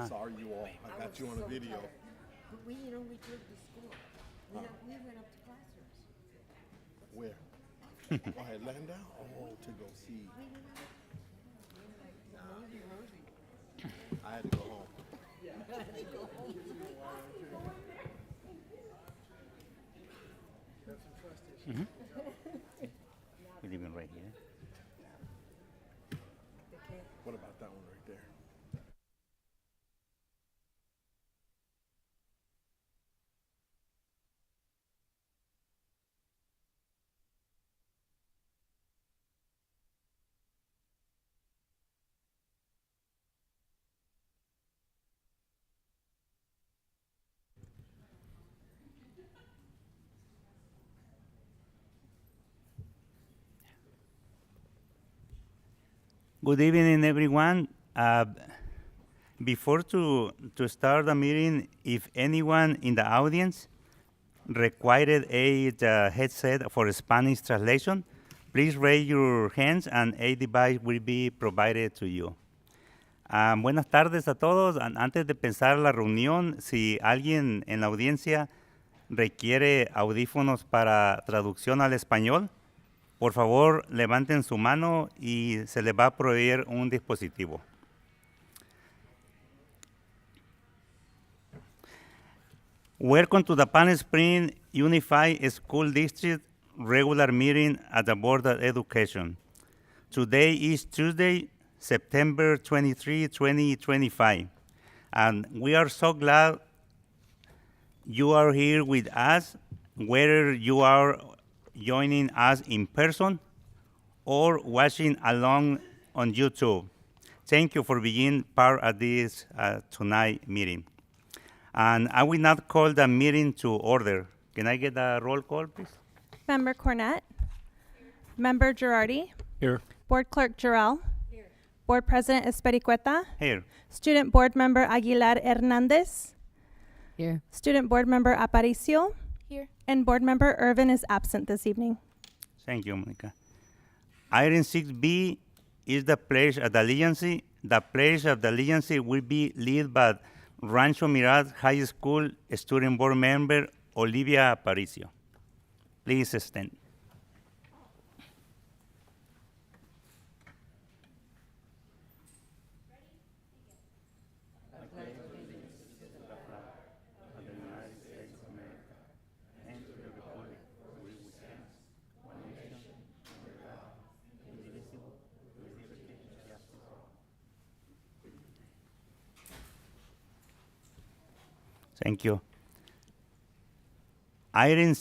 Sorry, you all. I got you on a video. But we drove to school. We went up to classrooms. Where? Oh, Atlanta? Oh, to go see. I had to go home. We're living right here. What about that one right there? Good evening, everyone. Before to start the meeting, if anyone in the audience required a headset for Spanish translation, please raise your hands and a device will be provided to you. Buenas tardes a todos. Antes de empezar la reunión, si alguien en la audiencia requiere audífonos para traducción al español, por favor levanten su mano y se les va a proveer un dispositivo. Welcome to the Palm Springs Unified School District regular meeting at the Board of Education. Today is Tuesday, September 23, 2025, and we are so glad you are here with us, whether you are joining us in person or watching along on YouTube. Thank you for being part of this tonight meeting. And I will not call the meeting to order. Can I get a roll call, please? Member Cornett. Member Girardi. Here. Board Clerk Jarrell. Here. Board President Espericueta. Here. Student Board Member Aguilar Hernandez. Here. Student Board Member Aparicio. Here. And Board Member Irvin is absent this evening. Thank you, Monica. Item 6B is the Pledge of Allegiance. The Pledge of Allegiance will be led by Rancho Mirage High School Student Board Member Olivia Aparicio. Please stand. Thank you. Item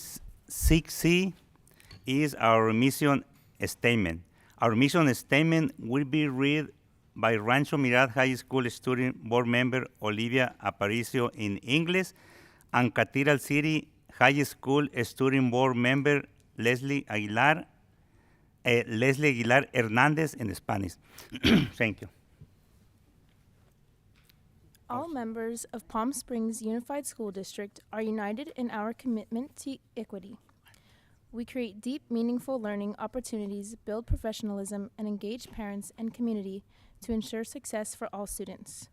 6C is our mission statement. Our mission statement will be read by Rancho Mirage High School Student Board Member Olivia Aparicio in English and Cathedral City High School Student Board Member Leslie Aguilar Hernandez in Spanish. Thank you. All members of Palm Springs Unified School District are united in our commitment to equity. We create deep, meaningful learning opportunities, build professionalism, and engage parents and community to ensure success for all students.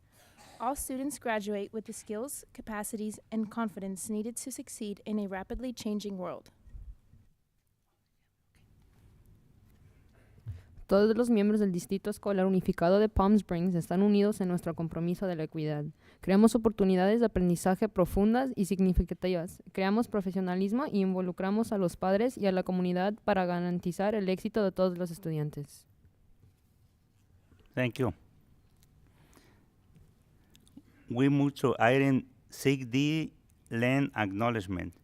All students graduate with the skills, capacities, and confidence needed to succeed in a rapidly changing world. Todos los miembros del Distrito Escolar Unificado de Palm Springs están unidos en nuestro compromiso de la equidad. Creamos oportunidades de aprendizaje profundas y significativas. Creamos profesionalismo y involucramos a los padres y a la comunidad para garantizar el éxito de todos los estudiantes. Thank you. We move to item 6D, land acknowledgement.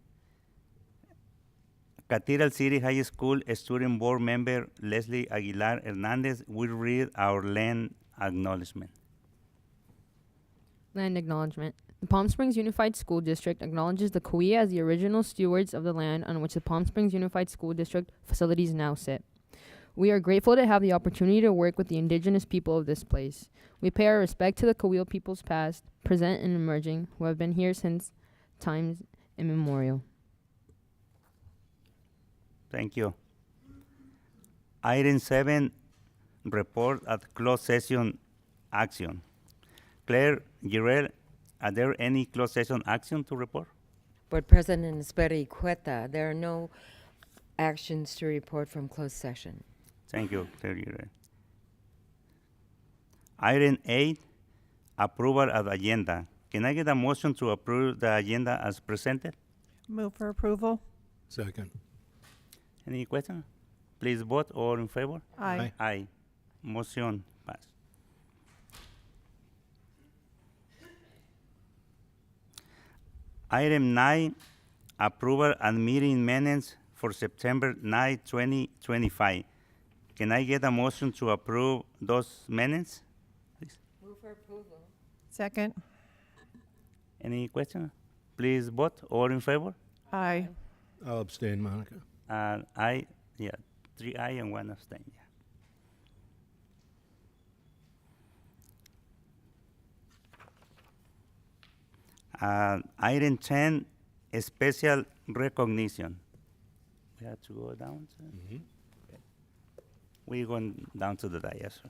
Cathedral City High School Student Board Member Leslie Aguilar Hernandez will read our land acknowledgement. Land acknowledgement. The Palm Springs Unified School District acknowledges the Kauai as the original stewards of the land on which the Palm Springs Unified School District facilities now sit. We are grateful to have the opportunity to work with the indigenous people of this place. We pay our respect to the Kauai peoples past, present, and emerging who have been here since times immemorial. Thank you. Item 7, report at closed session action. Claire Girel, are there any closed session action to report? Board President Espericueta, there are no actions to report from closed session. Thank you, Claire Girel. Item 8, approval of agenda. Can I get a motion to approve the agenda as presented? Move for approval. Second. Any question? Please vote. All in favor? Aye. Aye. Motion passed. Item 9, approval and meeting minutes for September 9, 2025. Can I get a motion to approve those minutes? Please. Move for approval. Second. Any question? Please vote. All in favor? Aye. I'll abstain, Monica. Aye, yeah, 3 aye and 1 abstain, yeah. Item 10, special recognition. We have to go down. Okay. We're going down to the dais.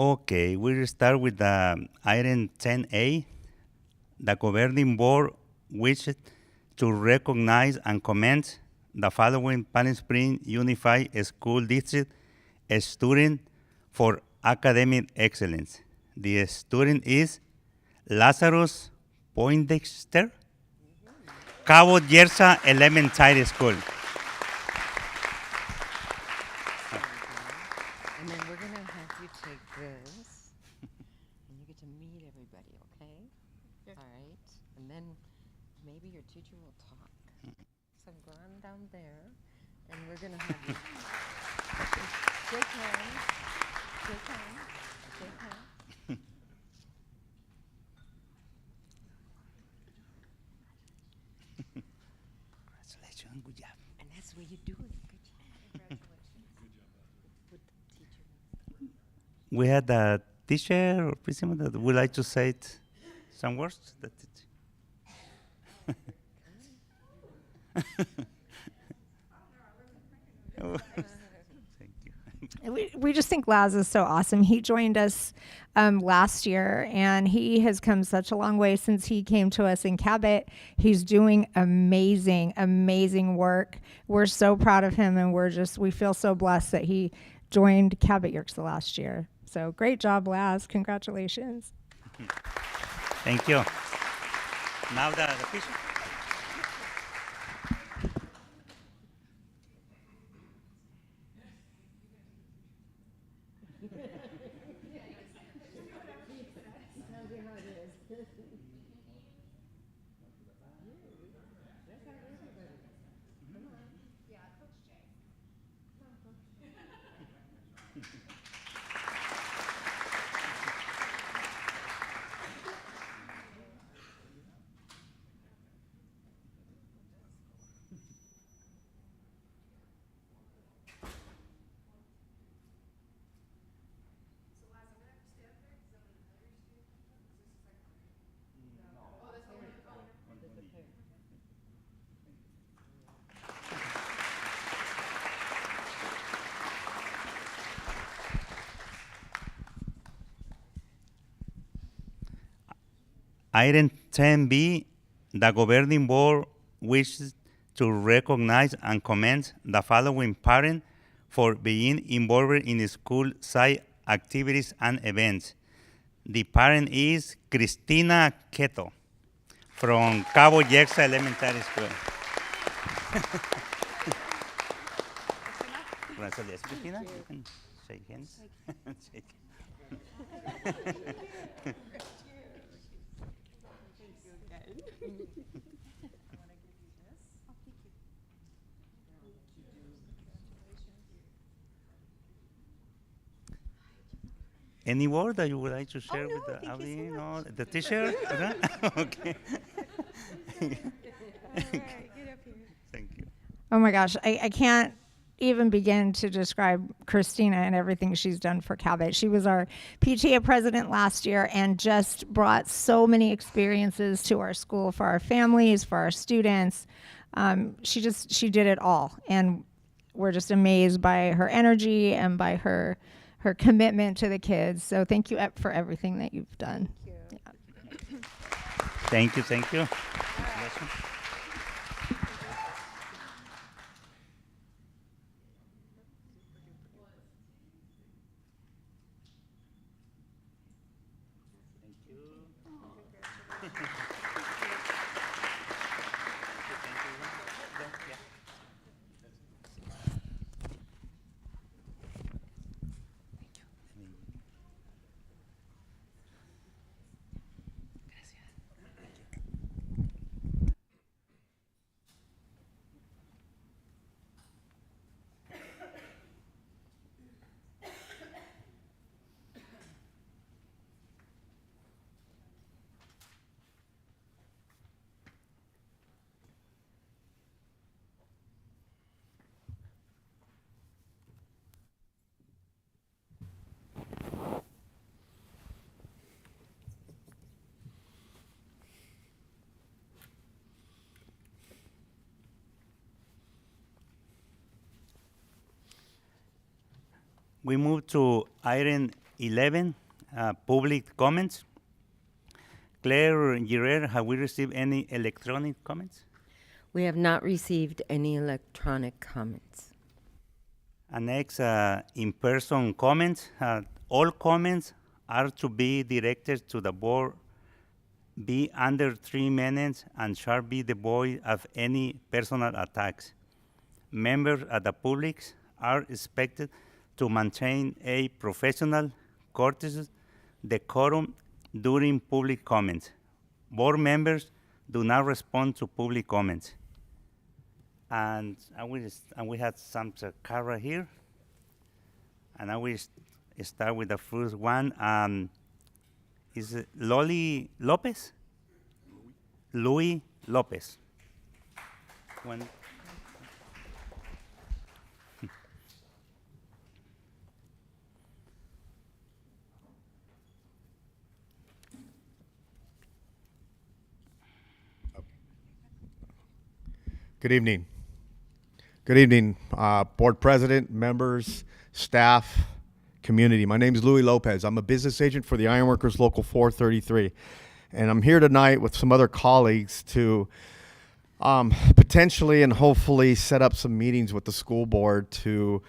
Okay, we'll start with item 10A. The governing board wishes to recognize and commend the following Palm Springs Unified School District student for academic excellence. The student is Lazarus Poindexter, Cabo Yersa Elementary School. And then we're going to have you take this, and you get to meet everybody, okay? All right. And then maybe your teacher will talk. So go on down there, and we're going to have you shake hands, shake hands, shake hands. Congratulations, good job. And that's the way you do it. Good job. With the teacher. We had a teacher or principal that would like to say some words. That Oh, thank you. We just think Laz is so awesome. He joined us last year, and he has come such a long way since he came to us in Cabot. He's doing amazing, amazing work. We're so proud of him, and we feel so blessed that he joined Cabot Yerxa last year. So great job, Laz. Congratulations. Thank you. Now the teacher. Item 10B, the governing board wishes to recognize and commend the following parent for being involved in school site activities and events. The parent is Cristina Keto from Cabo Yerxa Elementary School. Gracias, Cristina. You can shake hands. Shake. Any word that you would like to share with the audience? No, the teacher? No? Okay. Thank you. Oh my gosh, I can't even begin to describe Christina and everything she's done for Cabot. She was our PTA president last year and just brought so many experiences to our school for our families, for our students. She did it all, and we're just amazed by her energy and by her commitment to the kids. So thank you for everything that you've done. Thank you. Thank you. We move to item 11, public comments. Claire Girer, have we received any electronic comments? We have not received any electronic comments. And next, in-person comments. All comments are to be directed to the board, be under 3 minutes, and shall be devoid of any personal attacks. Members of the public are expected to maintain a professional, courteous decorum during public comments. Board members do not respond to public comments. And we have some Cara here. And I will start with the first one. Is it Loli Lopez? Louis Lopez. One. Good evening. Good evening, board president, members, staff, community. My name is Louis Lopez. I'm a business agent for the Ironworkers Local 433. And I'm here tonight with some other colleagues to potentially and hopefully set up some meetings with the school board to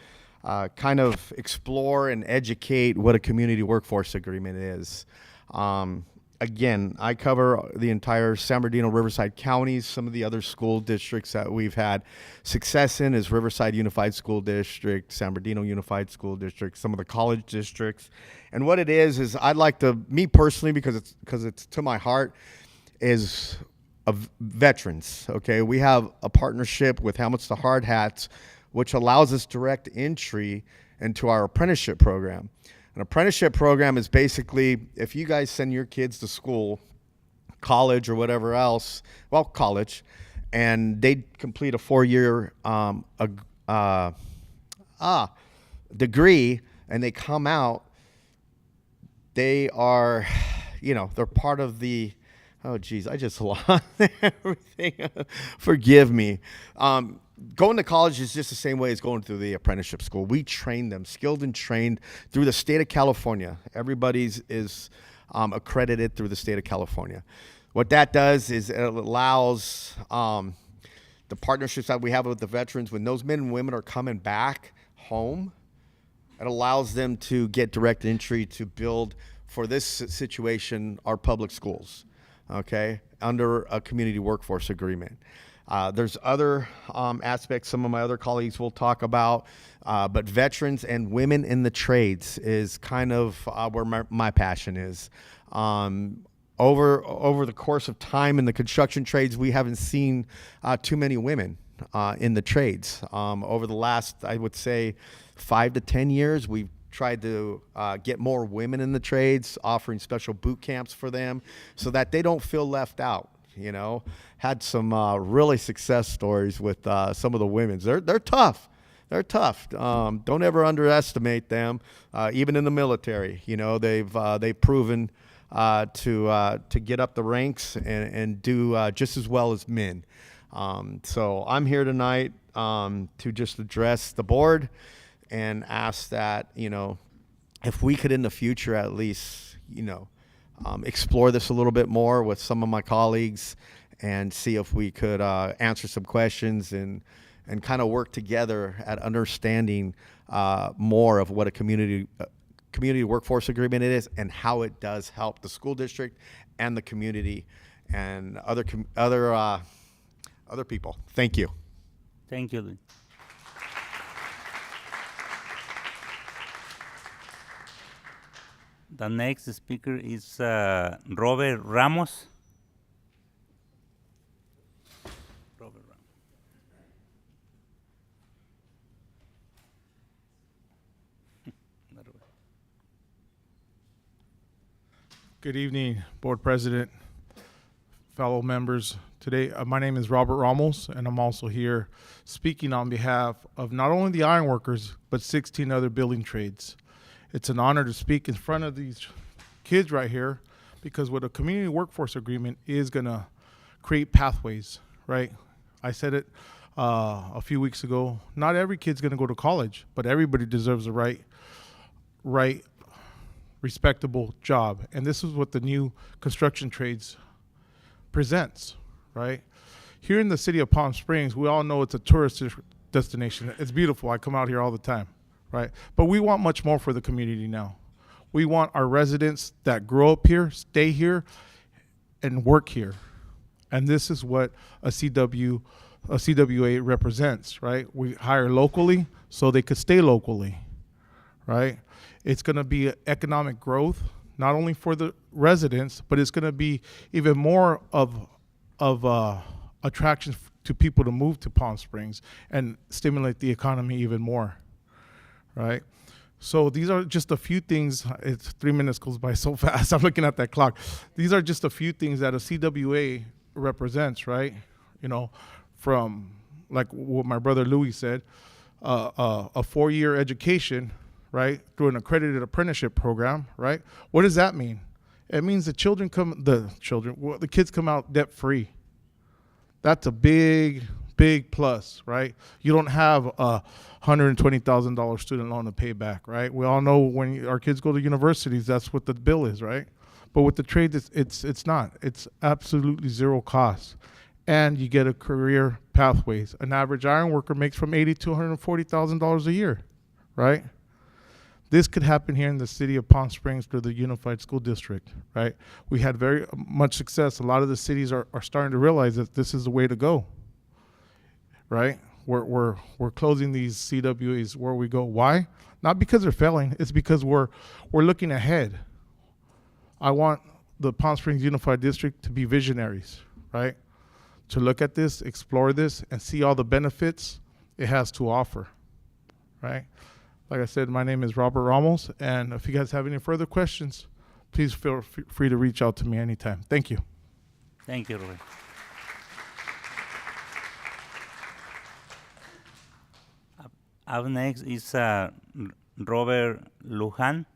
kind of explore and educate what a community workforce agreement is. Again, I cover the entire San Bernardino, Riverside counties. Some of the other school districts that we've had success in is Riverside Unified School District, San Bernardino Unified School District, some of the college districts. And what it is I'd like to, me personally, because it's to my heart, is of veterans, okay? We have a partnership with Helmets to Hard Hats, which allows us direct entry into our apprenticeship program. An apprenticeship program is basically, if you guys send your kids to school, college or whatever else, well, college, and they complete a 4-year degree and they come out, they are, they're part of the, oh geez, I just lost everything. Forgive me. Going to college is just the same way as going through the apprenticeship school. We train them, skilled and trained through the state of California. Everybody's is accredited through the state of California. What that does is it allows the partnerships that we have with the veterans, when those men and women are coming back home, it allows them to get direct entry to build, for this situation, our public schools, okay, under a community workforce agreement. There's other aspects some of my other colleagues will talk about, but veterans and women in the trades is kind of where my passion is. Over the course of time in the construction trades, we haven't seen too many women in the trades. Over the last, I would say, 5 to 10 years, we've tried to get more women in the trades, offering special boot camps for them so that they don't feel left out. You know, had some really success stories with some of the women's. They're tough. They're tough. Don't ever underestimate them. Even in the military, you know, they've proven to get up the ranks and do just as well as men. So I'm here tonight to just address the board and ask that, you know, if we could in the future at least, you know, explore this a little bit more with some of my colleagues and see if we could answer some questions and kind of work together at understanding more of what a community workforce agreement is and how it does help the school district and the community and other people. Thank you. Thank you, Luis. The next speaker is Robert Ramos. Robert Ramos. Good evening, Board President, fellow members. Today, my name is Robert Ramos, and I'm also here speaking on behalf of not only the ironworkers, but 16 other building trades. It's an honor to speak in front of these kids right here because what a community workforce agreement is going to create pathways, right? I said it a few weeks ago. Not every kid's going to go to college, but everybody deserves a right, respectable job. And this is what the new construction trades presents, right? Here in the city of Palm Springs, we all know it's a tourist destination. It's beautiful. I come out here all the time. Right? But we want much more for the community now. We want our residents that grow up here, stay here, and work here. And this is what a CWA represents, right? We hire locally so they could stay locally, right? It's going to be economic growth, not only for the residents, but it's going to be even more of attraction to people to move to Palm Springs and stimulate the economy even more. Right? So these are just a few things. It's 3 minutes goes by so fast. I'm looking at that clock. These are just a few things that a CWA represents, right? You know, from like what my brother Louis said, a 4-year education, right? Through an accredited apprenticeship program, right? What does that mean? It means the kids come out debt free. That's a big plus, right? You don't have a $120,000 student loan to pay back, right? We all know when our kids go to universities, that's what the bill is, right? But with the trade, it's not. It's absolutely zero cost, and you get a career pathways. An average iron worker makes from $80,000 to $140,000 a year, right? This could happen here in the city of Palm Springs through the Unified School District, right? We had very much success. A lot of the cities are starting to realize that this is the way to go. Right? We're closing these CWAs where we go. Why? Not because they're failing. It's because we're looking ahead. I want the Palm Springs Unified District to be visionaries, right? To look at this, explore this, and see all the benefits it has to offer, right? Like I said, my name is Robert Ramos, and if you guys have any further questions, please feel free to reach out to me anytime. Thank you. Thank you, Robert. Up next is Robert Lujan.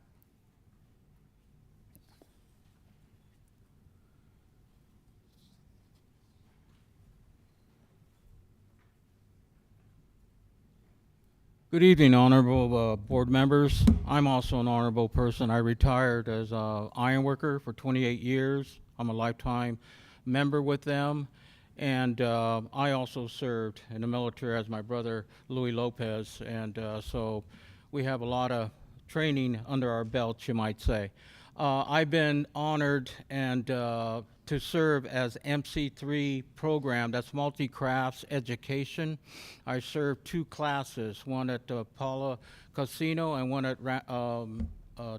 Good evening, honorable board members. I'm also an honorable person. I retired as an iron worker for 28 years. I'm a lifetime member with them. And I also served in the military as my brother Louis Lopez, and so we have a lot of training under our belts, you might say. I've been honored and to serve as MC3 program, that's multi-crafts education. I served 2 classes, one at the Paula Casino and one at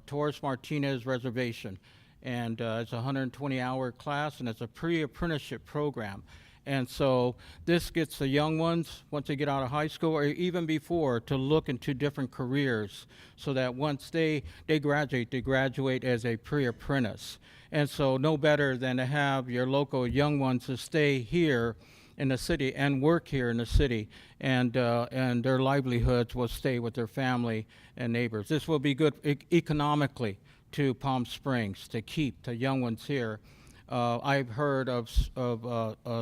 Torres Martinez Reservation. And it's a 120-hour class, and it's a pre-apprenticeship program. And so this gets the young ones, once they get out of high school or even before, to look into different careers so that once they graduate, they graduate as a pre-apprentice. And so no better than to have your local young ones to stay here in the city and work here in the city, and their livelihoods will stay with their family and neighbors. This will be good economically to Palm Springs to keep the young ones here. I've heard of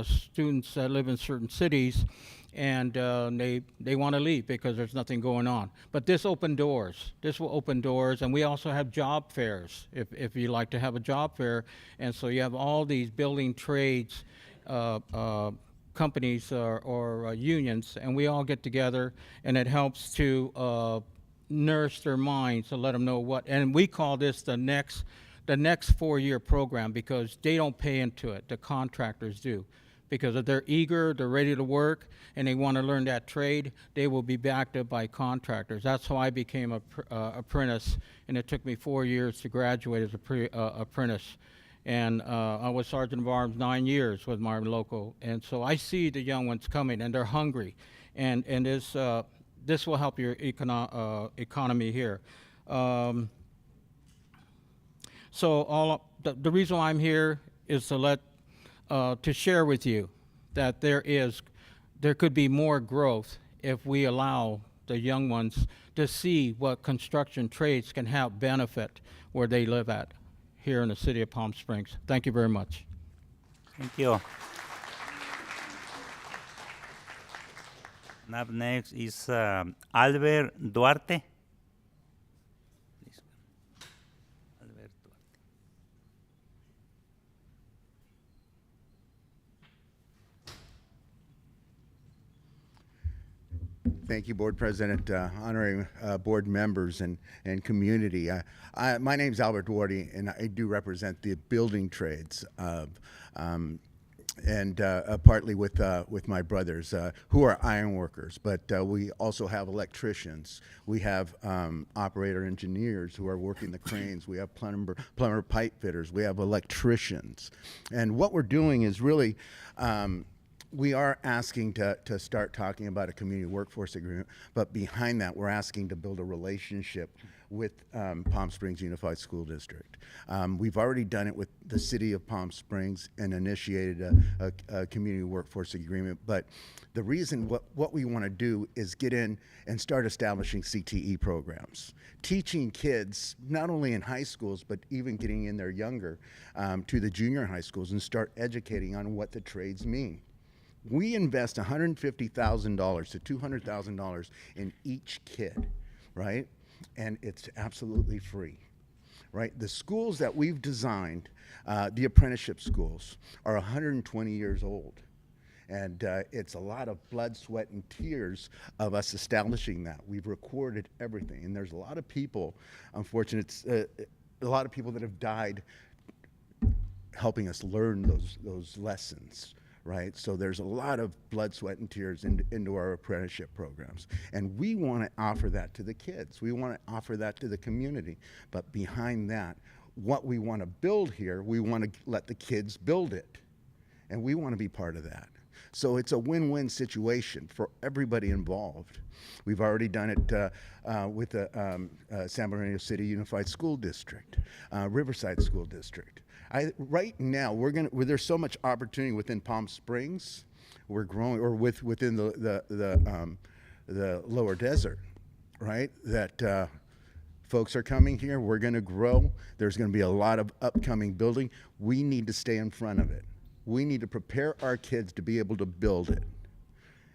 students that live in certain cities, and they want to leave because there's nothing going on. But this opened doors. This will open doors, and we also have job fairs if you like to have a job fair. And so you have all these building trades companies or unions, and we all get together, and it helps to nourish their minds to let them know what. And we call this the next 4-year program because they don't pay into it. The contractors do. Because if they're eager, they're ready to work, and they want to learn that trade, they will be backed up by contractors. That's how I became an apprentice, and it took me 4 years to graduate as a apprentice. And I was Sergeant of Arms 9 years with my local. And so I see the young ones coming, and they're hungry. And this will help your economy here. So the reason why I'm here is to share with you that there could be more growth if we allow the young ones to see what construction trades can have benefit where they live at here in the city of Palm Springs. Thank you very much. Thank you. And up next is Albert Duarte. Albert Duarte. Thank you, Board President, honoring board members and community. My name is Albert Duarte, and I do represent the building trades and partly with my brothers who are iron workers, but we also have electricians. We have operator engineers who are working the cranes. We have plumber pipe fitters. We have electricians. And what we're doing is really we are asking to start talking about a community workforce agreement, but behind that, we're asking to build a relationship with Palm Springs Unified School District. We've already done it with the city of Palm Springs and initiated a community workforce agreement, but the reason what we want to do is get in and start establishing CTE programs, teaching kids, not only in high schools, but even getting in there younger to the junior high schools and start educating on what the trades mean. We invest $150,000 to $200,000 in each kid, right? And it's absolutely free, right? The schools that we've designed, the apprenticeship schools, are 120 years old. And it's a lot of blood, sweat, and tears of us establishing that. We've recorded everything. And there's a lot of people, unfortunately, a lot of people that have died helping us learn those lessons. Right? So there's a lot of blood, sweat, and tears into our apprenticeship programs. And we want to offer that to the kids. We want to offer that to the community. But behind that, what we want to build here, we want to let the kids build it. And we want to be part of that. So it's a win-win situation for everybody involved. We've already done it with the San Bernardino City Unified School District, Riverside School District. Right now, there's so much opportunity within Palm Springs. We're growing, or within the lower desert, right? That folks are coming here. We're going to grow. There's going to be a lot of upcoming building. We need to stay in front of it. We need to prepare our kids to be able to build it.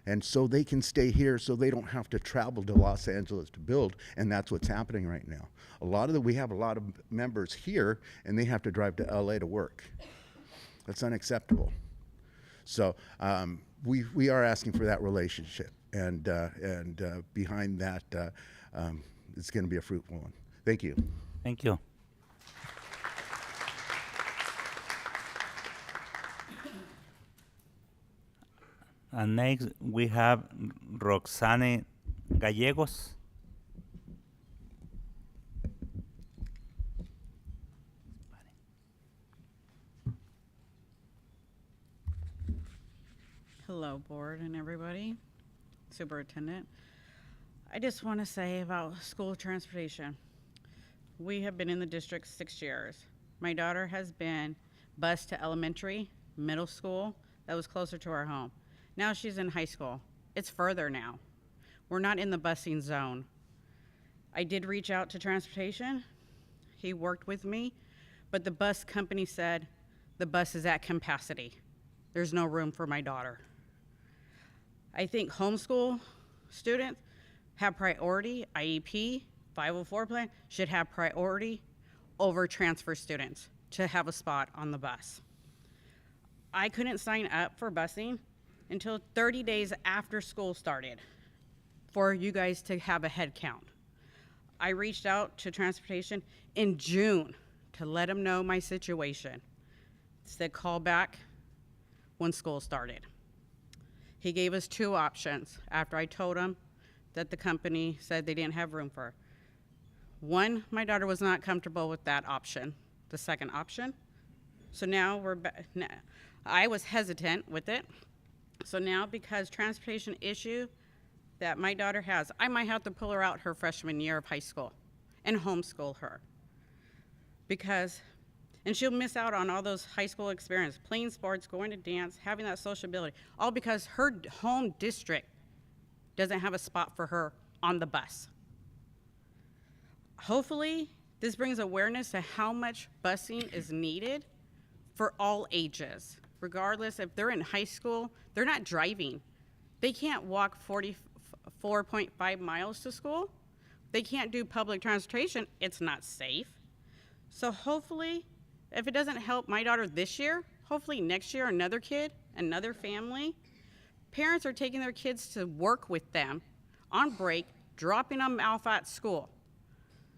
And so they can stay here so they don't have to travel to Los Angeles to build, and that's what's happening right now. We have a lot of members here, and they have to drive to LA to work. That's unacceptable. So we are asking for that relationship, and behind that, it's going to be a fruitful one. Thank you. Thank you. And next, we have Roxane Gallegos. Hello, board and everybody, superintendent. I just want to say about school transportation. We have been in the district 6 years. My daughter has been bused to elementary, middle school, that was closer to our home. Now she's in high school. It's further now. We're not in the busing zone. I did reach out to transportation. He worked with me, but the bus company said the bus is at capacity. There's no room for my daughter. I think homeschool students have priority. IEP, 504 plan should have priority over transfer students to have a spot on the bus. I couldn't sign up for busing until 30 days after school started for you guys to have a head count. I reached out to transportation in June to let them know my situation. Said call back when school started. He gave us 2 options after I told him that the company said they didn't have room for her. One, my daughter was not comfortable with that option, the second option. So now I was hesitant with it. So now because transportation issue that my daughter has, I might have to pull her out her freshman year of high school and homeschool her. And she'll miss out on all those high school experience, playing sports, going to dance, having that sociability, all because her home district doesn't have a spot for her on the bus. Hopefully, this brings awareness to how much busing is needed for all ages. Regardless if they're in high school, they're not driving. They can't walk 44.5 miles to school. They can't do public transportation. It's not safe. So hopefully, if it doesn't help my daughter this year, hopefully next year another kid, another family. Parents are taking their kids to work with them on break, dropping them off at school.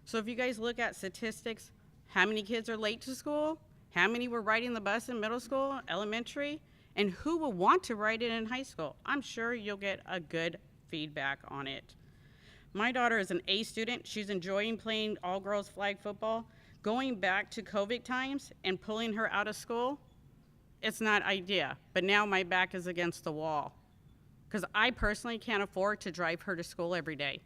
So if you guys look at statistics, how many kids are late to school, how many were riding the bus in middle school, elementary, and who will want to ride it in high school, I'm sure you'll get a good feedback on it. My daughter is an A student. She's enjoying playing all-girls flag football. Going back to COVID times and pulling her out of school, it's not ideal. But now my back is against the wall because I personally can't afford to drive her to school every day.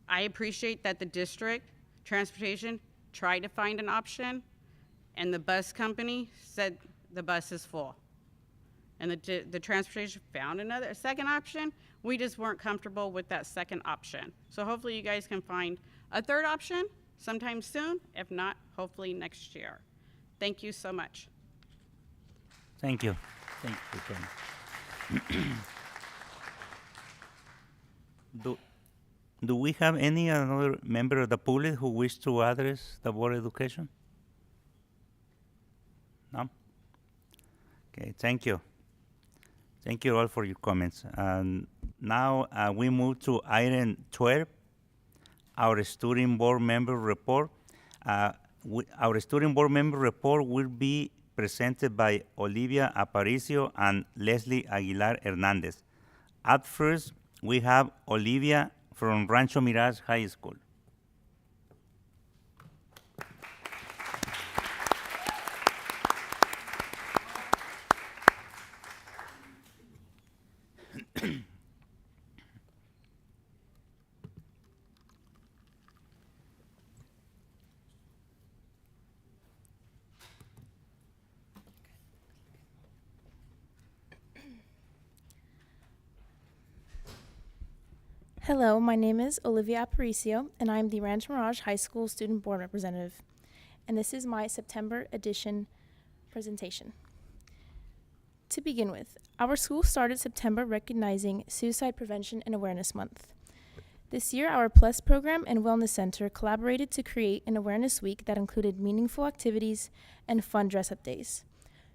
I appreciate that the district, transportation, tried to find an option, and the bus company said the bus is full. And the transportation found a second option. We just weren't comfortable with that second option. So hopefully you guys can find a third option sometime soon. If not, hopefully next year. Thank you so much. Thank you. Thank you, Tony. Do we have any other member of the public who wish to address the Board of Education? No? Okay, thank you. Thank you all for your comments. And now we move to item 12, our student board member report. Our student board member report will be presented by Olivia Aparicio and Leslie Aguilar Hernandez. At first, we have Olivia from Rancho Mirage High School. Hello, my name is Olivia Aparicio, and I'm the Rancho Mirage High School Student Board Representative. And this is my September edition presentation. To begin with, our school started September recognizing Suicide Prevention and Awareness Month. This year, our PLUS program and Wellness Center collaborated to create an awareness week that included meaningful activities and fun dress-up days.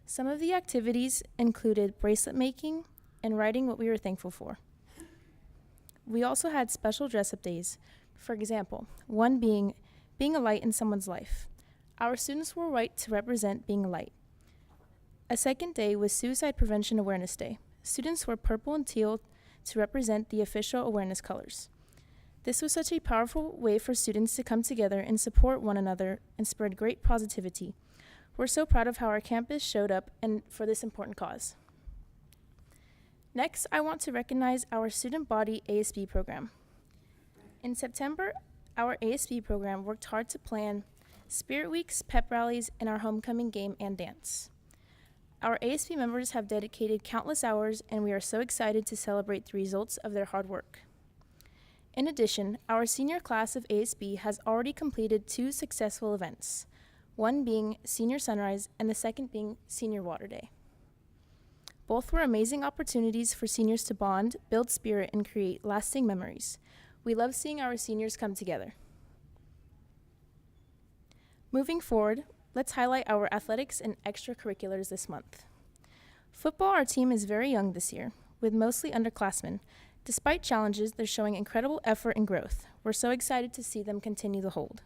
Some of the activities included bracelet making and writing what we were thankful for. We also had special dress-up days. For example, one being a light in someone's life. Our students wore white to represent being a light. A second day was Suicide Prevention Awareness Day. Students wore purple and teal to represent the official awareness colors. This was such a powerful way for students to come together and support one another and spread great positivity. We're so proud of how our campus showed up and for this important cause. Next, I want to recognize our student body ASB program. In September, our ASB program worked hard to plan Spirit Weeks, pep rallies, and our homecoming game and dance. Our ASB members have dedicated countless hours, and we are so excited to celebrate the results of their hard work. In addition, our senior class of ASB has already completed 2 successful events, one being Senior Sunrise and the second being Senior Water Day. Both were amazing opportunities for seniors to bond, build spirit, and create lasting memories. We love seeing our seniors come together. Moving forward, let's highlight our athletics and extracurriculars this month. Football, our team is very young this year, with mostly underclassmen. Despite challenges, they're showing incredible effort and growth. We're so excited to see them continue the hold.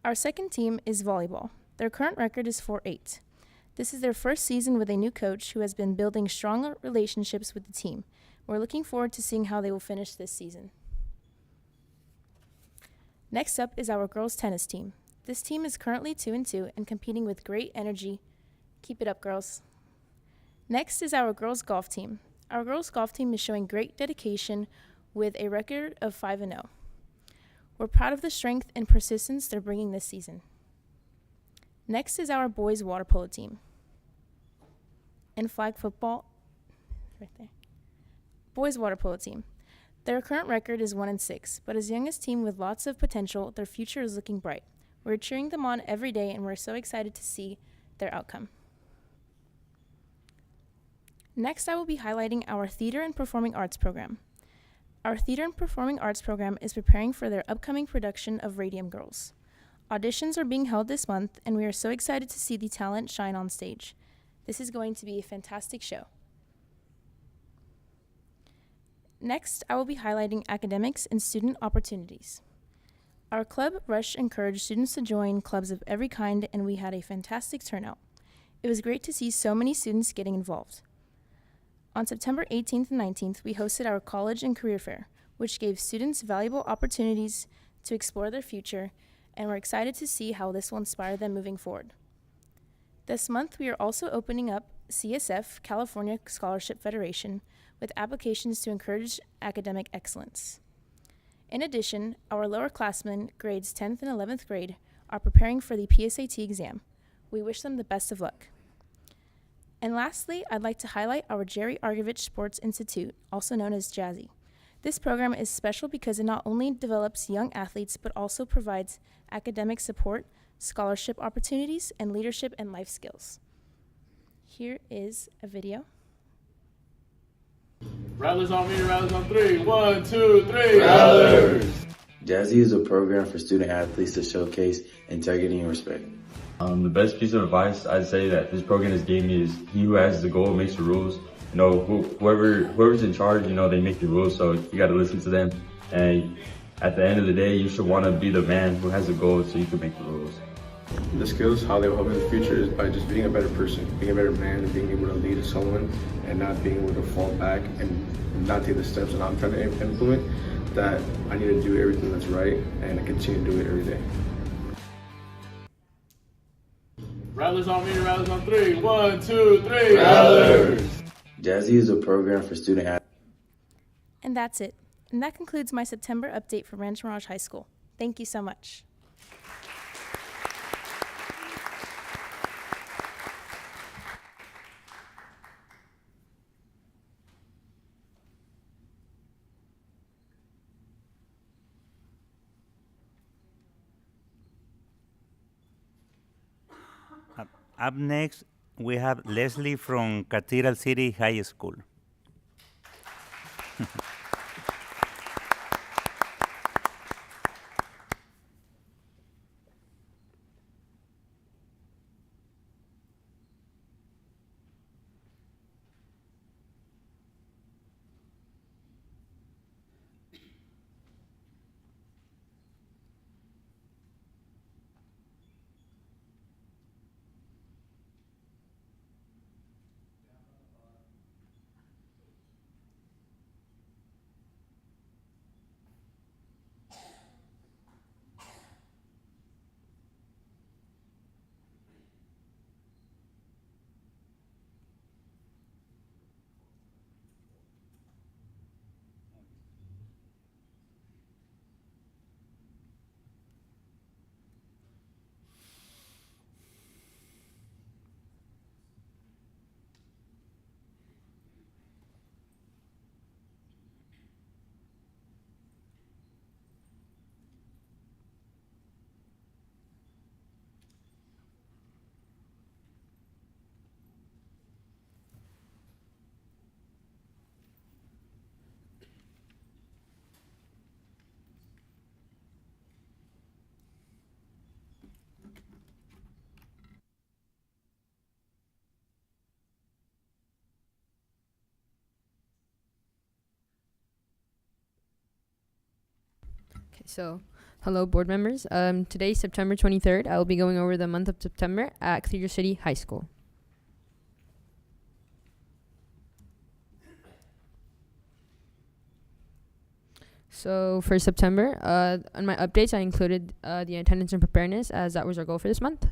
Our second team is volleyball. Their current record is 4-8. This is their first season with a new coach who has been building strong relationships with the team. We're looking forward to seeing how they will finish this season. Next up is our girls tennis team. This team is currently 2-2 and competing with great energy. Keep it up, girls. Next is our girls golf team. Our girls golf team is showing great dedication with a record of 5-0. We're proud of the strength and persistence they're bringing this season. Next is our boys water polo team. And flag football, right there. Boys water polo team. Their current record is 1-6, but as young as team with lots of potential, their future is looking bright. We're cheering them on every day, and we're so excited to see their outcome. Next, I will be highlighting our Theater and Performing Arts program. Our Theater and Performing Arts program is preparing for their upcoming production of Radium Girls. Auditions are being held this month, and we are so excited to see the talent shine on stage. This is going to be a fantastic show. Next, I will be highlighting academics and student opportunities. Our club Rush encouraged students to join clubs of every kind, and we had a fantastic turnout. It was great to see so many students getting involved. On September 18th and 19th, we hosted our college and career fair, which gave students valuable opportunities to explore their future, and we're excited to see how this will inspire them moving forward. This month, we are also opening up CSF, California Scholarship Federation, with applications to encourage academic excellence. In addition, our lowerclassmen, grades 10th and 11th grade, are preparing for the PSAT exam. We wish them the best of luck. And lastly, I'd like to highlight our Jerry Argovich Sports Institute, also known as Jazzy. This program is special because it not only develops young athletes, but also provides academic support, scholarship opportunities, and leadership and life skills. Here is a video. Rattlers on me, rattlers on 3. 1, 2, 3. Rattlers! Jazzy is a program for student athletes to showcase integrity and respect. The best piece of advice I'd say that this program has gave me is he who has the goal makes the rules. You know, whoever's in charge, you know, they make the rules, so you got to listen to them. And at the end of the day, you should want to be the man who has the goal so you can make the rules. The skills, how they will help in the future, is by just being a better person, being a better man, and being able to lead someone, and not being able to fall back and not take the steps that I'm trying to implement. That I need to do everything that's right, and I continue to do it every day. Rattlers on me, rattlers on 3. 1, 2, 3. Rattlers! Jazzy is a program for student athletes. And that's it. And that concludes my September update for Rancho Mirage High School. Thank you so much. Up next, we have Leslie from Cathedral City High School. So, hello, board members. Today, September 23rd, I will be going over the month of September at Cathedral City High School. So, for September, on my updates, I included the attendance and preparedness, as that was our goal for this month.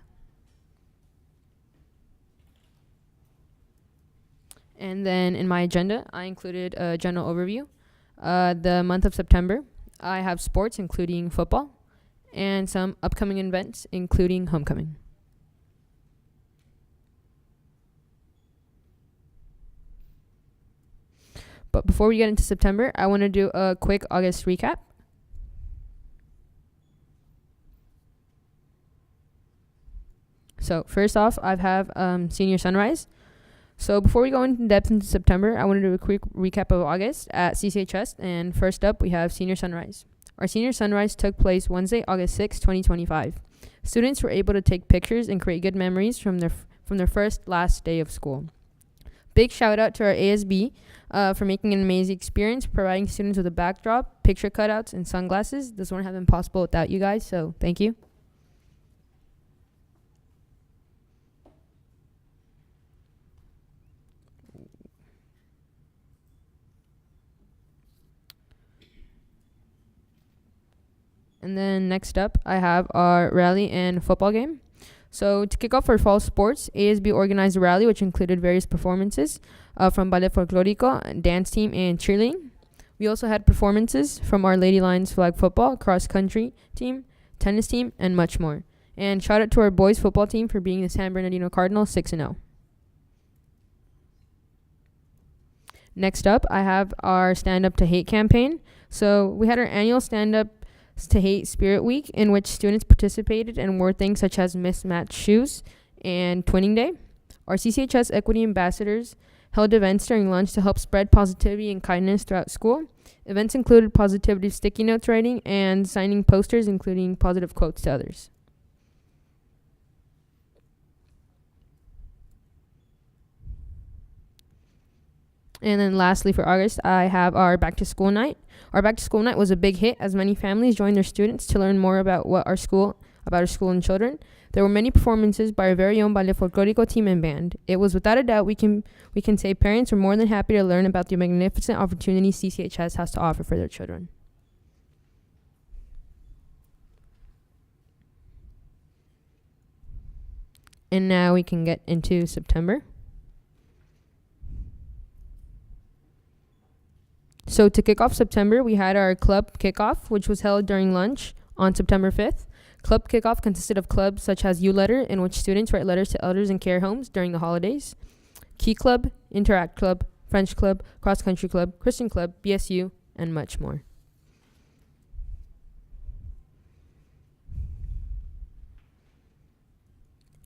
And then in my agenda, I included a general overview. The month of September, I have sports, including football, and some upcoming events, including homecoming. But before we get into September, I want to do a quick August recap. So first off, I have Senior Sunrise. So before we go in depth into September, I want to do a quick recap of August at CCHS. And first up, we have Senior Sunrise. Our Senior Sunrise took place Wednesday, August 6, 2025. Students were able to take pictures and create good memories from their last day of school. Big shout out to our ASB for making an amazing experience, providing students with a backdrop, picture cutouts, and sunglasses. This wouldn't have been possible without you guys, so thank you. And then next up, I have our rally and football game. So to kick off our fall sports, ASB organized a rally which included various performances from Ballet Folklorico, dance team, and cheerleading. We also had performances from our Lady Lions flag football, cross country team, tennis team, and much more. And shout out to our boys football team for being the San Bernardino Cardinals 6-0. Next up, I have our Stand Up to Hate campaign. So we had our annual Stand Up to Hate Spirit Week, in which students participated and wore things such as mismatched shoes and Twinning Day. Our CCHS Equity Ambassadors held events during lunch to help spread positivity and kindness throughout school. Events included positivity sticky notes writing and signing posters, including positive quotes to others. And then lastly for August, I have our Back to School Night. Our Back to School Night was a big hit as many families joined their students to learn more about our school and children. There were many performances by our very own Ballet Folklorico team and band. It was without a doubt we can say parents were more than happy to learn about the magnificent opportunities CCHS has to offer for their children. And now we can get into September. So to kick off September, we had our club kickoff, which was held during lunch on September 5th. Club kickoff consisted of clubs such as U-Letter, in which students write letters to elders in care homes during the holidays, Key Club, Interact Club, French Club, Cross Country Club, Christian Club, BSU, and much more.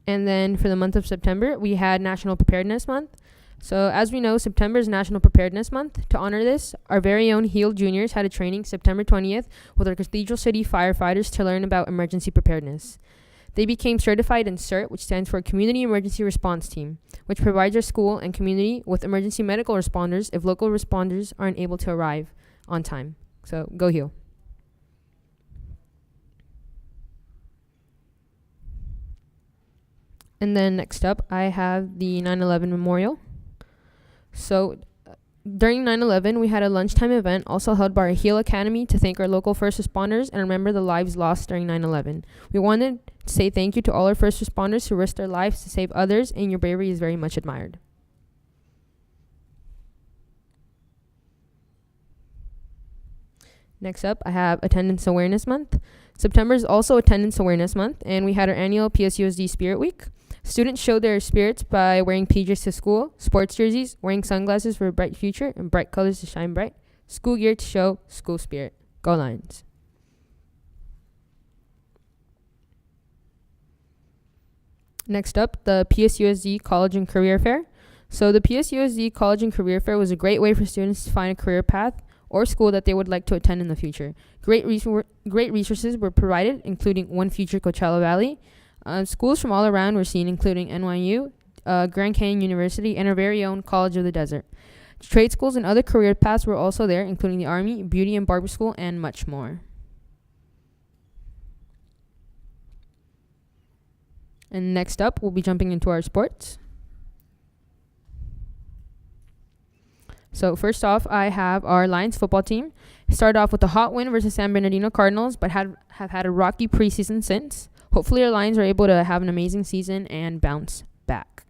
And then for the month of September, we had National Preparedness Month. So as we know, September is National Preparedness Month. To honor this, our very own Heal Juniors had a training September 20th with our Cathedral City firefighters to learn about emergency preparedness. They became certified in CERT, which stands for Community Emergency Response Team, which provides our school and community with emergency medical responders if local responders aren't able to arrive on time. So go Heal. And then next up, I have the 9/11 Memorial. So during 9/11, we had a lunchtime event also held by our HEAL Academy to thank our local first responders and remember the lives lost during 9/11. We wanted to say thank you to all our first responders who risked their lives to save others, and your bravery is very much admired. Next up, I have Attendance Awareness Month. September is also Attendance Awareness Month, and we had our annual PSUSD Spirit Week. Students showed their spirits by wearing PJs to school, sports jerseys, wearing sunglasses for a bright future, and bright colors to shine bright. School gear to show school spirit. Go Lions. Next up, the PSUSD College and Career Fair. So the PSUSD College and Career Fair was a great way for students to find a career path or school that they would like to attend in the future. Great resources were provided, including One Future Coachella Valley. Schools from all around were seen, including NYU, Grand Canyon University, and our very own College of the Desert. Trade schools and other career paths were also there, including the Army, Beauty and Barber School, and much more. And next up, we'll be jumping into our sports. So first off, I have our Lions football team. Started off with a hot win versus San Bernardino Cardinals, but have had a rocky preseason since. Hopefully our Lions are able to have an amazing season and bounce back.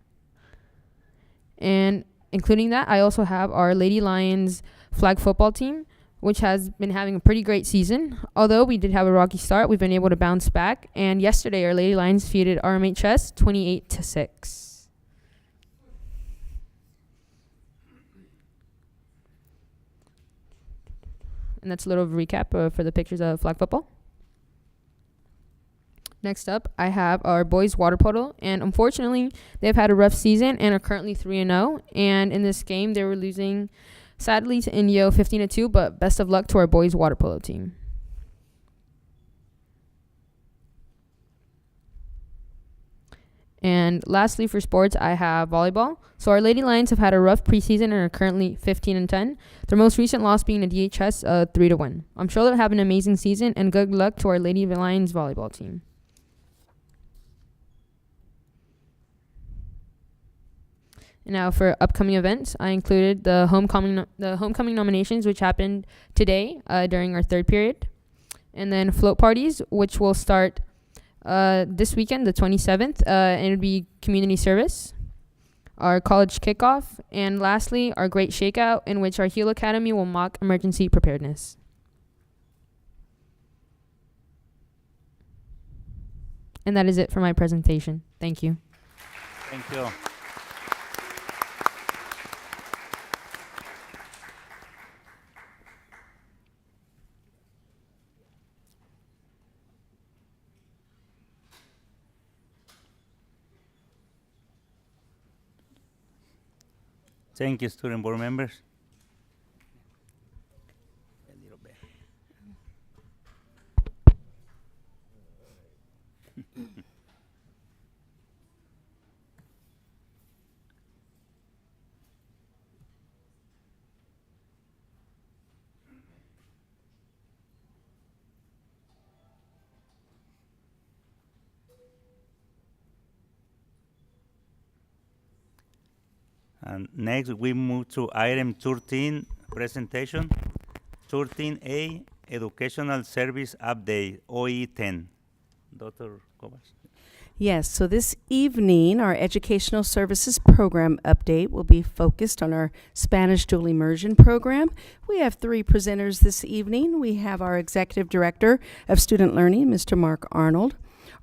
And including that, I also have our Lady Lions flag football team, which has been having a pretty great season. Although we did have a rocky start, we've been able to bounce back. And yesterday, our Lady Lions defeated RMHS 28-6. And that's a little recap for the pictures of flag football. Next up, I have our boys water polo, and unfortunately, they've had a rough season and are currently 3-0. And in this game, they were losing, sadly, to Indio 15-2. But best of luck to our boys water polo team. And lastly, for sports, I have volleyball. So our Lady Lions have had a rough preseason and are currently 15-10. Their most recent loss being to DHS 3-1. I'm sure they'll have an amazing season, and good luck to our Lady Lions volleyball team. And now for upcoming events, I included the homecoming nominations, which happened today during our third period, and then float parties, which will start this weekend, the 27th, and it'll be community service, our college kickoff, and lastly, our great shakeout, in which our Heal Academy will mock emergency preparedness. And that is it for my presentation. Thank you. Thank you. Thank you, student board members. And next, we move to item 13, presentation. 13A, Educational Service Update, OE 10. Dr. Covas. Yes, so this evening, our Educational Services Program update will be focused on our Spanish Dual Immersion Program. We have three presenters this evening. We have our Executive Director of Student Learning, Mr. Mark Arnold,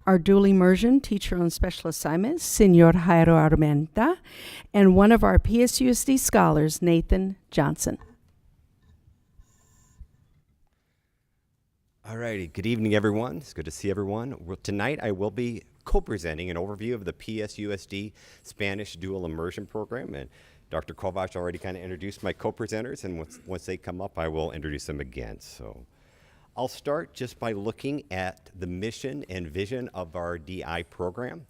our Dual Immersion Teacher on Special Assignments, Senor Jairo Armenta, and one of our PSUSD scholars, Nathan Johnson. All righty, good evening, everyone. It's good to see everyone. Tonight, I will be co-presenting an overview of the PSUSD Spanish Dual Immersion Program, and Dr. Kovac already kind of introduced my co-presenters, and once they come up, I will introduce them again. So I'll start just by looking at the mission and vision of our DI program.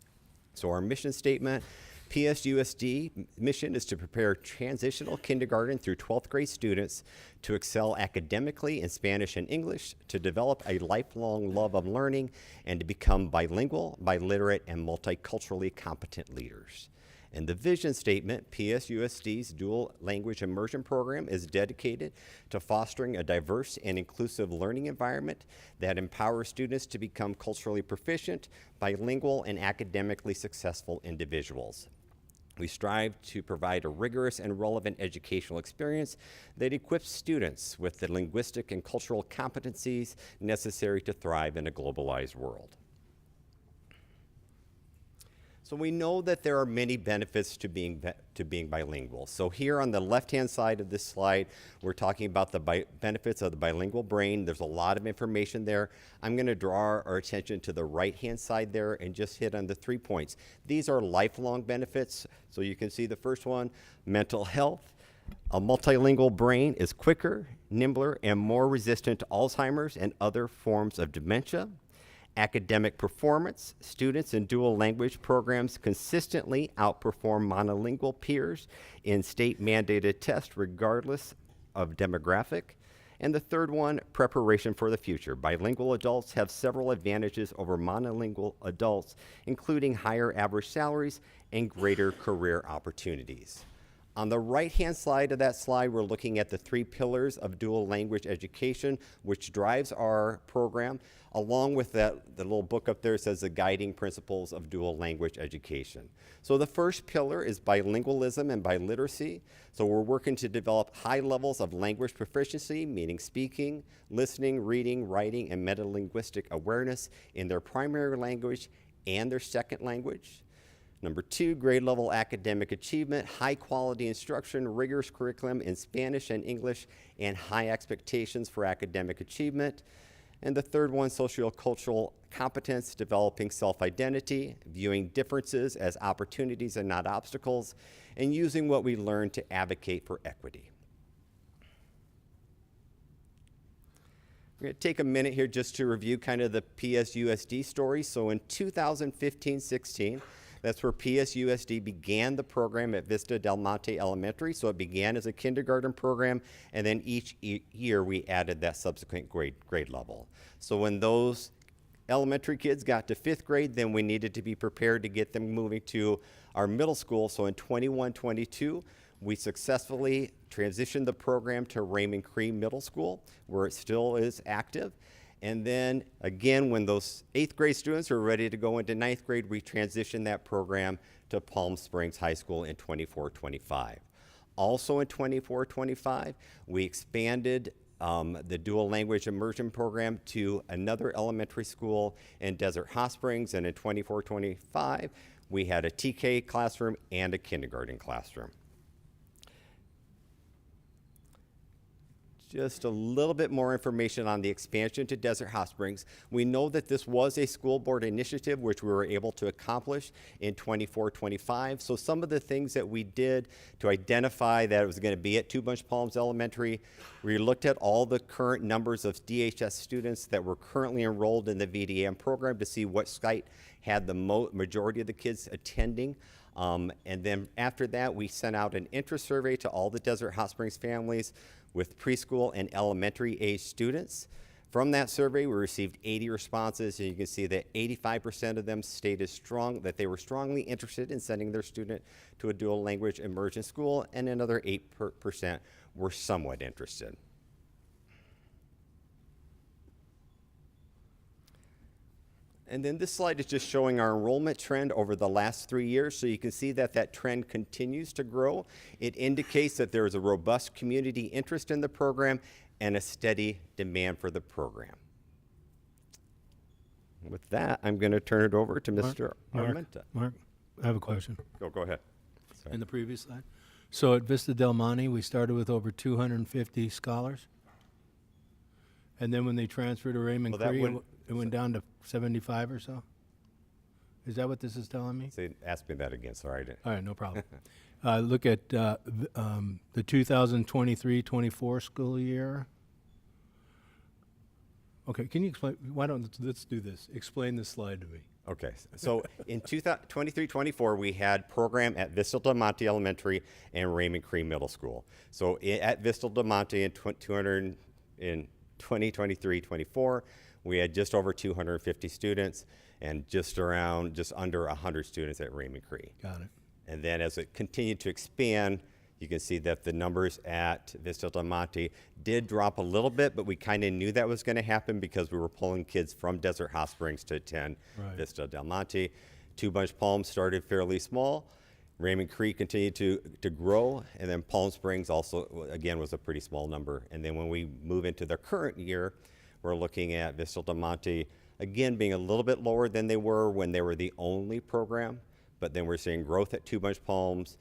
So our mission statement, PSUSD mission is to prepare transitional kindergarten through 12th grade students to excel academically in Spanish and English, to develop a lifelong love of learning, and to become bilingual, biliterate, and multiculturally competent leaders. And the vision statement, PSUSD's dual language immersion program is dedicated to fostering a diverse and inclusive learning environment that empowers students to become culturally proficient, bilingual, and academically successful individuals. We strive to provide a rigorous and relevant educational experience that equips students with the linguistic and cultural competencies necessary to thrive in a globalized world. So we know that there are many benefits to being bilingual. So here on the left-hand side of this slide, we're talking about the benefits of the bilingual brain. There's a lot of information there. I'm going to draw our attention to the right-hand side there and just hit on the 3 points. These are lifelong benefits. So you can see the first one, mental health. A multilingual brain is quicker, nimbler, and more resistant to Alzheimer's and other forms of dementia. Academic performance, students in dual language programs consistently outperform monolingual peers in state-mandated tests regardless of demographic. And the third one, preparation for the future. Bilingual adults have several advantages over monolingual adults, including higher average salaries and greater career opportunities. On the right-hand side of that slide, we're looking at the 3 pillars of dual language education, which drives our program, along with the little book up there says the guiding principles of dual language education. So the first pillar is bilingualism and biliteracy. So we're working to develop high levels of language proficiency, meaning speaking, listening, reading, writing, and metalinguistic awareness in their primary language and their second language. Number 2, grade level academic achievement, high quality instruction, rigorous curriculum in Spanish and English, and high expectations for academic achievement. And the third one, sociocultural competence, developing self-identity, viewing differences as opportunities and not obstacles, and using what we learn to advocate for equity. We're going to take a minute here just to review kind of the PSUSD story. So in 2015-16, that's where PSUSD began the program at Vista Del Monte Elementary. So it began as a kindergarten program, and then each year we added that subsequent grade level. So when those elementary kids got to 5th grade, then we needed to be prepared to get them moving to our middle school. So in 21-22, we successfully transitioned the program to Raymond Cree Middle School, where it still is active. And then again, when those 8th grade students are ready to go into 9th grade, we transitioned that program to Palm Springs High School in 24-25. Also in 24-25, we expanded the dual language immersion program to another elementary school in Desert Hot Springs. And in 24-25, we had a TK classroom and a kindergarten classroom. Just a little bit more information on the expansion to Desert Hot Springs. We know that this was a school board initiative, which we were able to accomplish in 24-25. So some of the things that we did to identify that it was going to be at Two Bunch Palms Elementary, we looked at all the current numbers of DHS students that were currently enrolled in the VDM program to see what site had the majority of the kids attending. And then after that, we sent out an interest survey to all the Desert Hot Springs families with preschool and elementary age students. From that survey, we received 80 responses, and you can see that 85% of them stated that they were strongly interested in sending their student to a dual language immersion school, and another 8% were somewhat interested. And then this slide is just showing our enrollment trend over the last 3 years. So you can see that that trend continues to grow. It indicates that there is a robust community interest in the program and a steady demand for the program. With that, I'm going to turn it over to Mr. Armenta. Mark, I have a question. Go ahead. Sorry. In the previous slide. So at Vista Del Monte, we started with over 250 scholars. And then when they transferred to Raymond Cree, it went down to 75 or so? Is that what this is telling me? Say, ask me that again, sorry. All right, no problem. Look at the 2023-24 school year. Okay, can you explain? Let's do this. Explain this slide to me. Okay, so in 23-24, we had program at Vista Del Monte Elementary and Raymond Cree Middle School. So at Vista Del Monte in 2023-24, we had just over 250 students and just under 100 students at Raymond Cree. Got it. And then as it continued to expand, you can see that the numbers at Vista Del Monte did drop a little bit, but we kind of knew that was going to happen because we were pulling kids from Desert Hot Springs to attend Vista Del Monte. Two Bunch Palms started fairly small. Raymond Cree continued to grow, and then Palm Springs also, again, was a pretty small number. And then when we move into the current year, we're looking at Vista Del Monte, again, being a little bit lower than they were when they were the only program, but then we're seeing growth at Two Bunch Palms,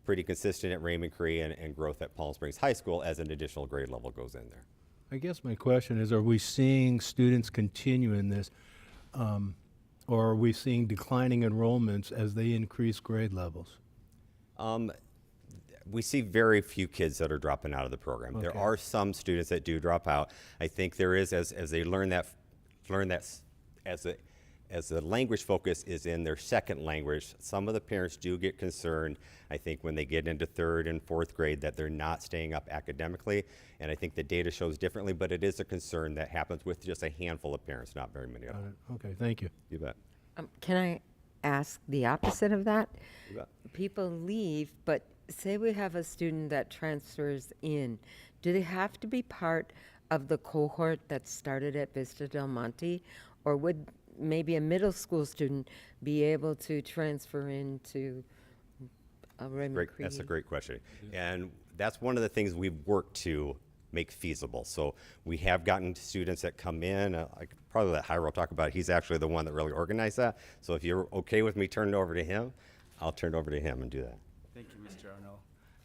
pretty consistent at Raymond Cree, and growth at Palm Springs High School as an additional grade level goes in there. I guess my question is, are we seeing students continue in this, or are we seeing declining enrollments as they increase grade levels? We see very few kids that are dropping out of the program. Okay. There are some students that do drop out. I think there is, as they learn that as a as the language focus is in their second language, some of the parents do get concerned, I think, when they get into third and fourth grade that they're not staying up academically. And I think the data shows differently, but it is a concern that happens with just a handful of parents, not very many of them. Okay, thank you. You bet. Can I ask the opposite of that? You bet. People leave, but say we have a student that transfers in. Do they have to be part of the cohort that started at Vista Del Monte? Or would maybe a middle school student be able to transfer into Raymond Creed? That's a great question. And that's one of the things we've worked to make feasible. So we have gotten students that come in, I could probably let Jairo talk about it. He's actually the one that really organized that. So if you're okay with me turning it over to him, I'll turn it over to him and do that. Thank you, Mr. Arnold.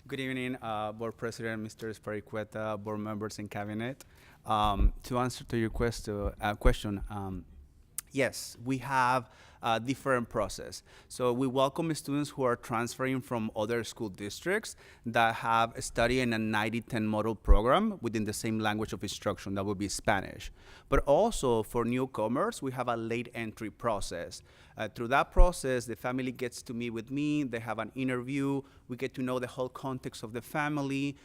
Good evening, Board President, Mr. Espericueta, board members and cabinet. To answer to your question, yes, we have a different process. So we welcome students who are transferring from other school districts that have studied in a 90-10 model program within the same language of instruction, that would be Spanish. But also for newcomers, we have a late entry process. Through that process, the family gets to meet with me, they have an interview, we get to know the whole context of the family,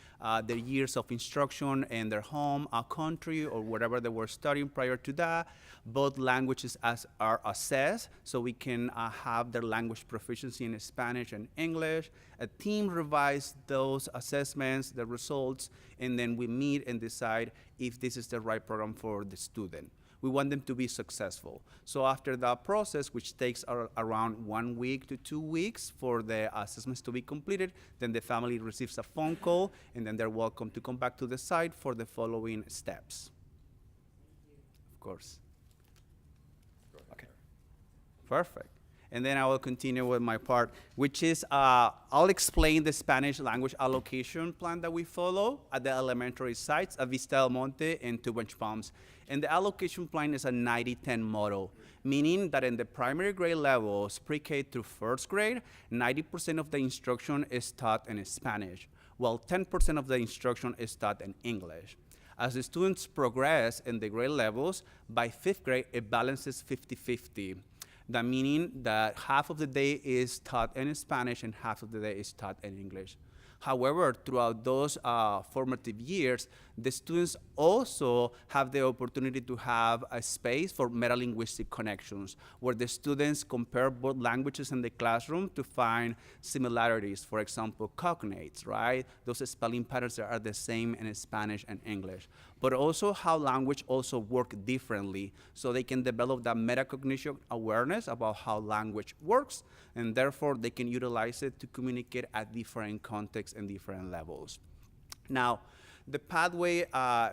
their years of instruction in their home, country, or wherever they were studying prior to that. Both languages are assessed, so we can have their language proficiency in Spanish and English. A team revises those assessments, the results, and then we meet and decide if this is the right program for the student. We want them to be successful. So after that process, which takes around 1 week to 2 weeks for the assessments to be completed, then the family receives a phone call, and then they're welcome to come back to the site for the following steps. Of course. Okay. Perfect. And then I will continue with my part, which is I'll explain the Spanish language allocation plan that we follow at the elementary sites at Vista Del Monte and Two Bunch Palms. And the allocation plan is a 90-10 model, meaning that in the primary grade levels, pre-K through first grade, 90% of the instruction is taught in Spanish, while 10% of the instruction is taught in English. As the students progress in the grade levels, by fifth grade, it balances 50-50. That meaning that half of the day is taught in Spanish and half of the day is taught in English. However, throughout those formative years, the students also have the opportunity to have a space for metalinguistic connections, where the students compare both languages in the classroom to find similarities. For example, cognates, right? Those spelling patterns that are the same in Spanish and English. But also how language also work differently, so they can develop that metacognition awareness about how language works, and therefore they can utilize it to communicate at different contexts and different levels. Now, the pathway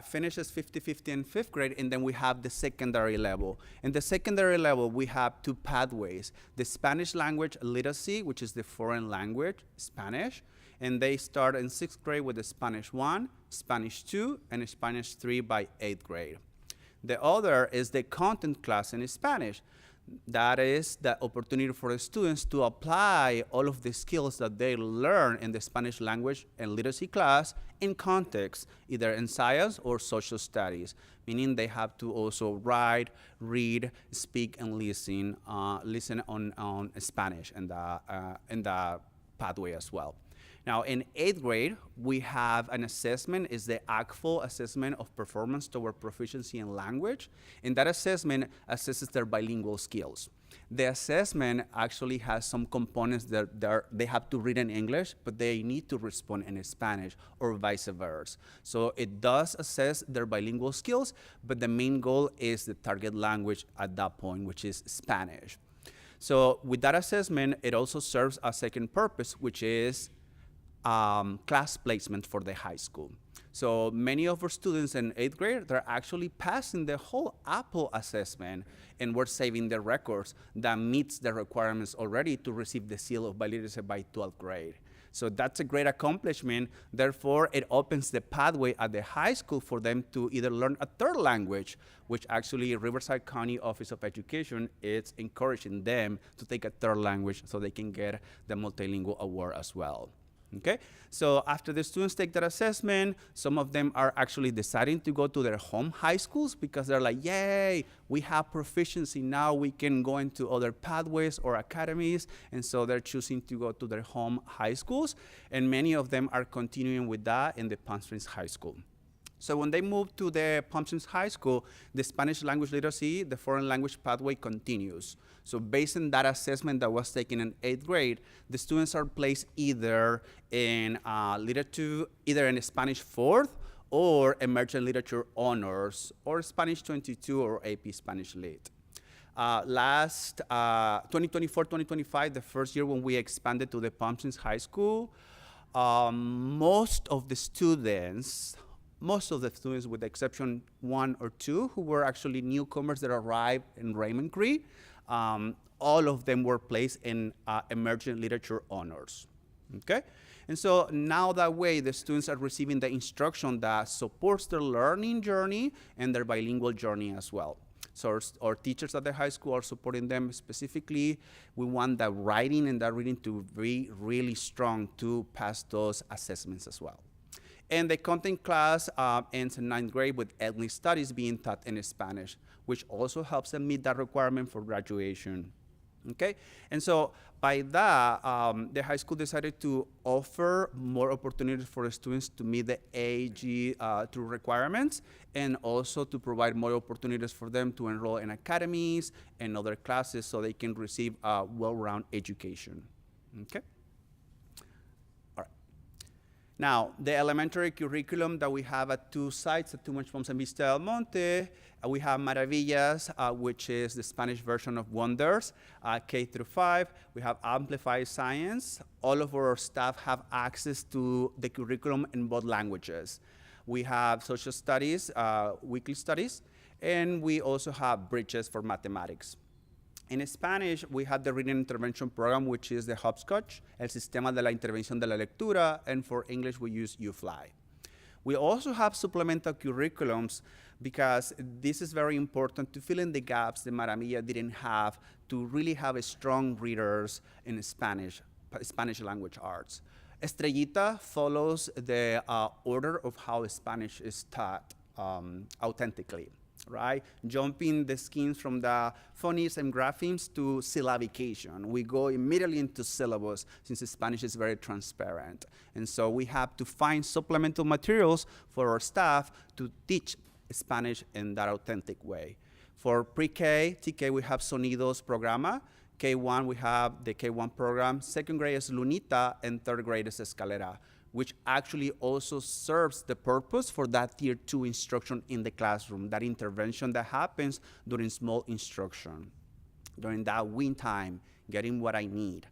finishes 50-50 in fifth grade, and then we have the secondary level. In the secondary level, we have two pathways: the Spanish language literacy, which is the foreign language, Spanish, and they start in sixth grade with the Spanish 1, Spanish 2, and Spanish 3 by eighth grade. The other is the content class in Spanish. That is the opportunity for the students to apply all of the skills that they learn in the Spanish language and literacy class in context, either in science or social studies, meaning they have to also write, read, speak, and listen on Spanish in the pathway as well. Now, in eighth grade, we have an assessment, is the ACFL assessment of performance toward proficiency in language. And that assessment assesses their bilingual skills. The assessment actually has some components that they have to read in English, but they need to respond in Spanish, or vice versa. So it does assess their bilingual skills, but the main goal is the target language at that point, which is Spanish. So with that assessment, it also serves a second purpose, which is class placement for the high school. So many of our students in eighth grade, they're actually passing the whole APPLE assessment, and we're saving the records that meets the requirements already to receive the seal of biliteracy by 12th grade. So that's a great accomplishment. Therefore, it opens the pathway at the high school for them to either learn a third language, which actually Riverside County Office of Education is encouraging them to take a third language so they can get the multilingual award as well. Okay, so after the students take that assessment, some of them are actually deciding to go to their home high schools because they're like, yay, we have proficiency, now we can go into other pathways or academies, and so they're choosing to go to their home high schools, and many of them are continuing with that in the Palm Springs High School. So when they move to the Palm Springs High School, the Spanish language literacy, the foreign language pathway continues. So based on that assessment that was taken in 8th grade, the students are placed either in either in Spanish 4th or Emergent Literature Honors or Spanish 22 or AP Spanish Lit. Last 2024-2025, the first year when we expanded to the Palm Springs High School, most of the students with the exception 1 or 2 who were actually newcomers that arrived in Raymond Cree, all of them were placed in Emergent Literature Honors, okay? And so now that way, the students are receiving the instruction that supports their learning journey and their bilingual journey as well. So our teachers at the high school are supporting them specifically. We want that writing and that reading to be really strong to pass those assessments as well. And the content class ends in 9th grade with ethnic studies being taught in Spanish, which also helps them meet that requirement for graduation. Okay, and so by that, the high school decided to offer more opportunities for the students to meet the AG through requirements, and also to provide more opportunities for them to enroll in academies and other classes so they can receive a well-rounded education. Okay. Now, the elementary curriculum that we have at 2 sites, at Two Palms and Vista del Monte, we have Maravillas, which is the Spanish version of Wonders, K through 5. We have Amplified Science. All of our staff have access to the curriculum in both languages. We have Social Studies, Weekly Studies, and we also have Bridges for Mathematics. In Spanish, we have the Reading Intervention Program, which is the Hopscotch, El Sistema de la Intervención de la Lectura, and for English, we use UFly. We also have supplemental curriculums because this is very important to fill in the gaps that Maravilla didn't have to really have strong readers in Spanish language arts. Estrellita follows the order of how Spanish is taught authentically. Right? Jumping the schemes from the phonics and graphemes to syllabication. We go immediately into syllabus since Spanish is very transparent. And so we have to find supplemental materials for our staff to teach Spanish in that authentic way. For pre-K, TK, we have Sonidos Programa. K1, we have the K1 program. 2nd grade is Lunita, and 3rd grade is Escalera, which actually also serves the purpose for that tier 2 instruction in the classroom, that intervention that happens during small instruction, during that win time, getting what I need.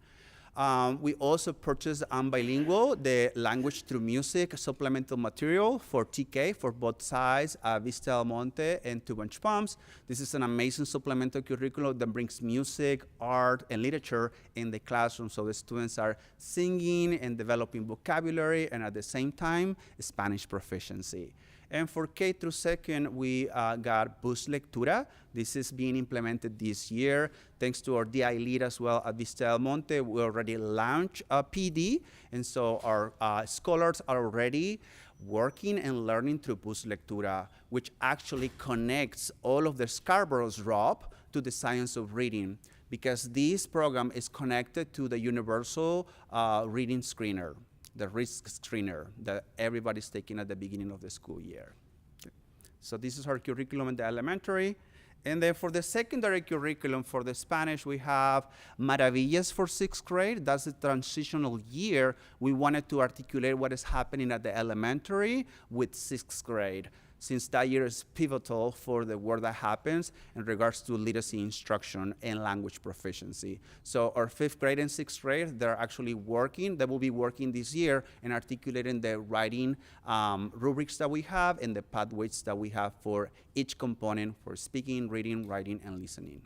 We also purchased bilingual, the language through music supplemental material for TK for both sides, Vista del Monte and Two Palms. This is an amazing supplemental curriculum that brings music, art, and literature in the classroom, so the students are singing and developing vocabulary and at the same time, Spanish proficiency. And for K through 2nd, we got Bus Lectura. This is being implemented this year. Thanks to our DI lead as well at Vista del Monte, we already launched a PD. And so our scholars are already working and learning through Bus Lectura, which actually connects all of the Scarborough's ROP to the science of reading, because this program is connected to the universal reading screener, the risk screener that everybody's taking at the beginning of the school year. Okay. So this is our curriculum in the elementary. And then for the secondary curriculum for the Spanish, we have Maravillas for 6th grade. That's the transitional year. We wanted to articulate what is happening at the elementary with 6th grade, since that year is pivotal for the work that happens in regards to literacy instruction and language proficiency. So our 5th grade and 6th grade, they're actually working, they will be working this year and articulating the writing rubrics that we have and the pathways that we have for each component for speaking, reading, writing, and listening.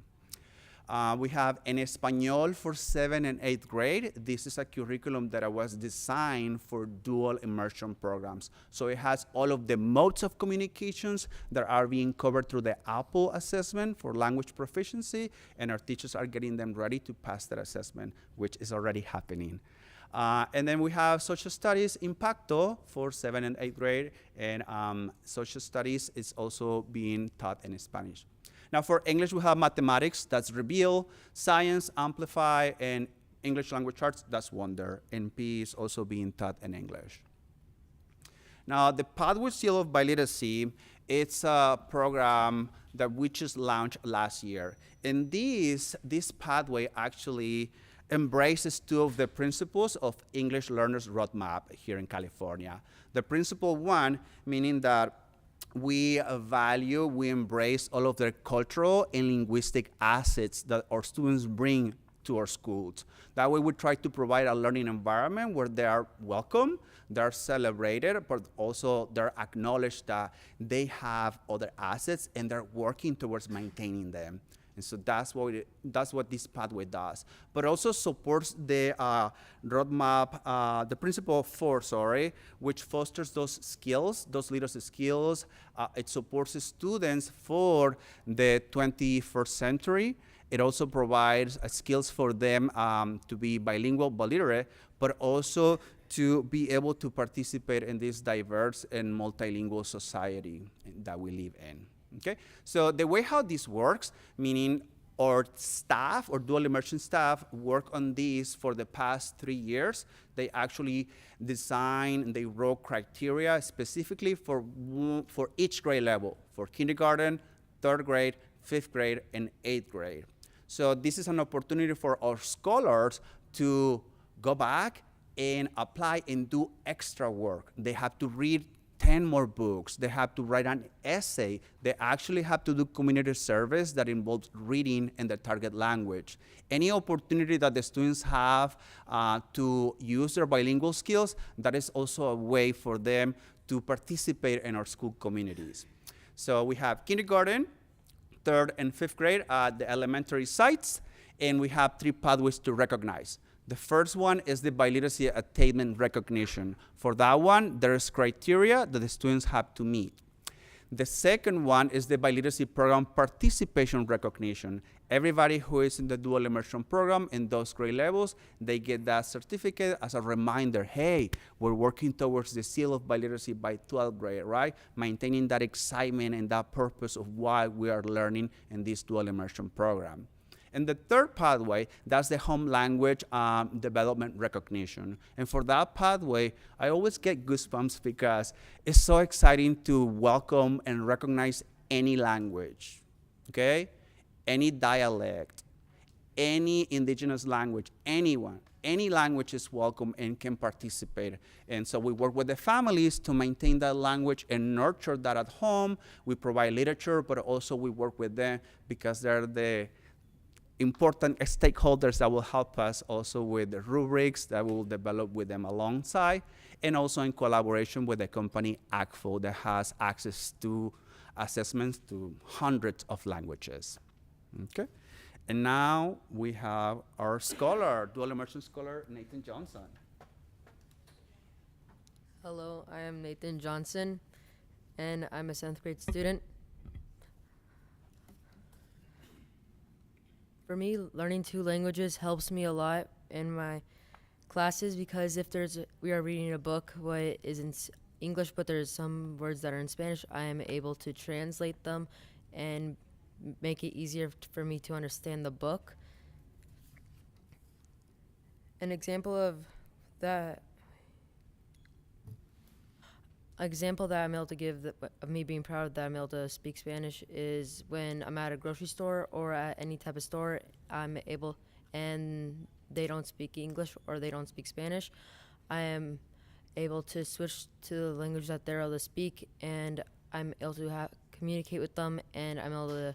We have En Español for 7th and 8th grade. This is a curriculum that was designed for dual immersion programs. So it has all of the modes of communications that are being covered through the Apple assessment for language proficiency, and our teachers are getting them ready to pass that assessment, which is already happening. And then we have social studies impacto for 7th and 8th grade, and social studies is also being taught in Spanish. Now for English, we have mathematics, that's Reveal, science, Amplify, and English language arts, that's Wonder, and P is also being taught in English. Now the Pathway Seal of Biliteracy, it's a program that we just launched last year. And this pathway actually embraces two of the principles of English Learners Roadmap here in California. The principle one, meaning that we value, we embrace all of the cultural and linguistic assets that our students bring to our schools. That way we try to provide a learning environment where they are welcome, they're celebrated, but also they're acknowledged that they have other assets and they're working towards maintaining them. And so that's what this pathway does. But also supports the roadmap, the principle of 4, which fosters those skills, those leadership skills. It supports students for the 21st century. It also provides skills for them to be bilingual, biliterate, but also to be able to participate in this diverse and multilingual society that we live in. Okay, so the way how this works, meaning our staff, or dual immersion staff, work on this for the past 3 years. They actually design, they wrote criteria specifically for each grade level, for kindergarten, 3rd grade, 5th grade, and 8th grade. So this is an opportunity for our scholars to go back and apply and do extra work. They have to read 10 more books. They have to write an essay. They actually have to do community service that involves reading in the target language. Any opportunity that the students have to use their bilingual skills, that is also a way for them to participate in our school communities. So we have kindergarten, 3rd and 5th grade at the elementary sites, and we have 3 pathways to recognize. The first one is the biliteracy attainment recognition. For that one, there's criteria that the students have to meet. The second one is the biliteracy program participation recognition. Everybody who is in the dual immersion program in those grade levels, they get that certificate as a reminder, hey, we're working towards the seal of biliteracy by 12th grade, right? Maintaining that excitement and that purpose of why we are learning in this dual immersion program. And the third pathway, that's the home language development recognition. And for that pathway, I always get goosebumps because it's so exciting to welcome and recognize any language, okay? Any dialect, any indigenous language, anyone. Any language is welcome and can participate. And so we work with the families to maintain that language and nurture that at home. We provide literature, but also we work with them because they're the important stakeholders that will help us also with the rubrics that we will develop with them alongside, and also in collaboration with the company ACFO that has access to assessments to hundreds of languages. Okay, and now we have our scholar, dual immersion scholar, Nathan Johnson. Hello, I am Nathan Johnson, and I'm a 7th grade student. For me, learning 2 languages helps me a lot in my classes because if we are reading a book what is in English, but there's some words that are in Spanish, I am able to translate them and make it easier for me to understand the book. An example that I'm able to give of me being proud that I'm able to speak Spanish is when I'm at a grocery store or at any type of store, I'm able, and they don't speak English or they don't speak Spanish, I am able to switch to the language that they're able to speak, and I'm able to communicate with them, and I'm able to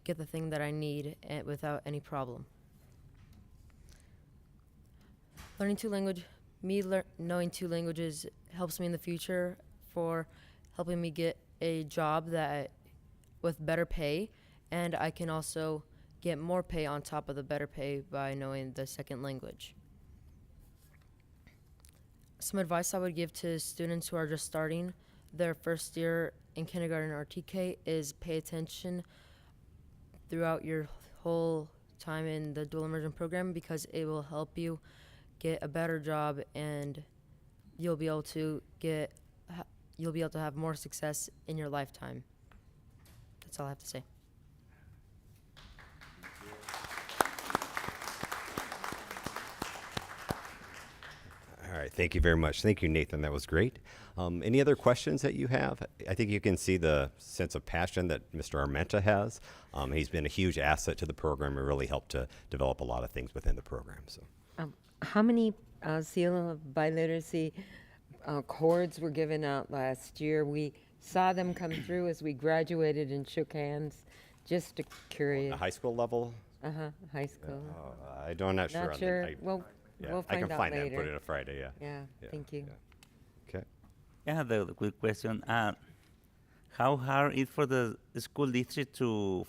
get the thing that I need without any problem. Knowing 2 languages helps me in the future for helping me get a job with better pay, and I can also get more pay on top of the better pay by knowing the second language. Some advice I would give to students who are just starting their first year in kindergarten or TK is pay attention throughout your whole time in the dual immersion program because it will help you get a better job, and you'll be able to have more success in your lifetime. That's all I have to say. All right, thank you very much. Thank you, Nathan. That was great. Any other questions that you have? I think you can see the sense of passion that Mr. Armenta has. He's been a huge asset to the program and really helped to develop a lot of things within the program. So, How many seal of biliteracy cords were given out last year? We saw them come through as we graduated and shook hands. Just curious. the high school level? High school. I'm not sure. Not sure. Well, yeah, we'll I find can out find that later. and put it in a Friday, yeah. Yeah, thank you. Okay. I have a quick question. How hard is for the school district to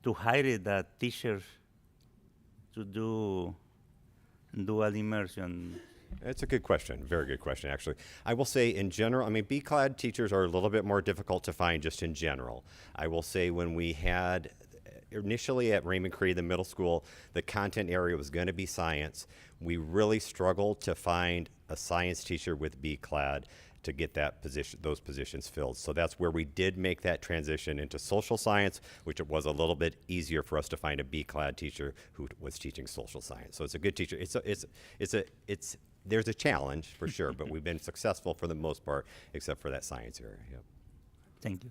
hire the teachers to do dual immersion? It's a good question. Very good question, actually. I will say in general, I mean, B-clad teachers are a little bit more difficult to find just in general. I will say when we had initially at Raymond Cree, the middle school, the content area was going to be science. We really struggled to find a science teacher with B-clad to get that position, those positions filled. So that's where we did make that transition into social science, which it was a little bit easier for us to find a B-clad teacher who was teaching social science. So it's a good teacher. There's a challenge for sure, but we've been successful for the most part, except for that science area. Yep. Thank you.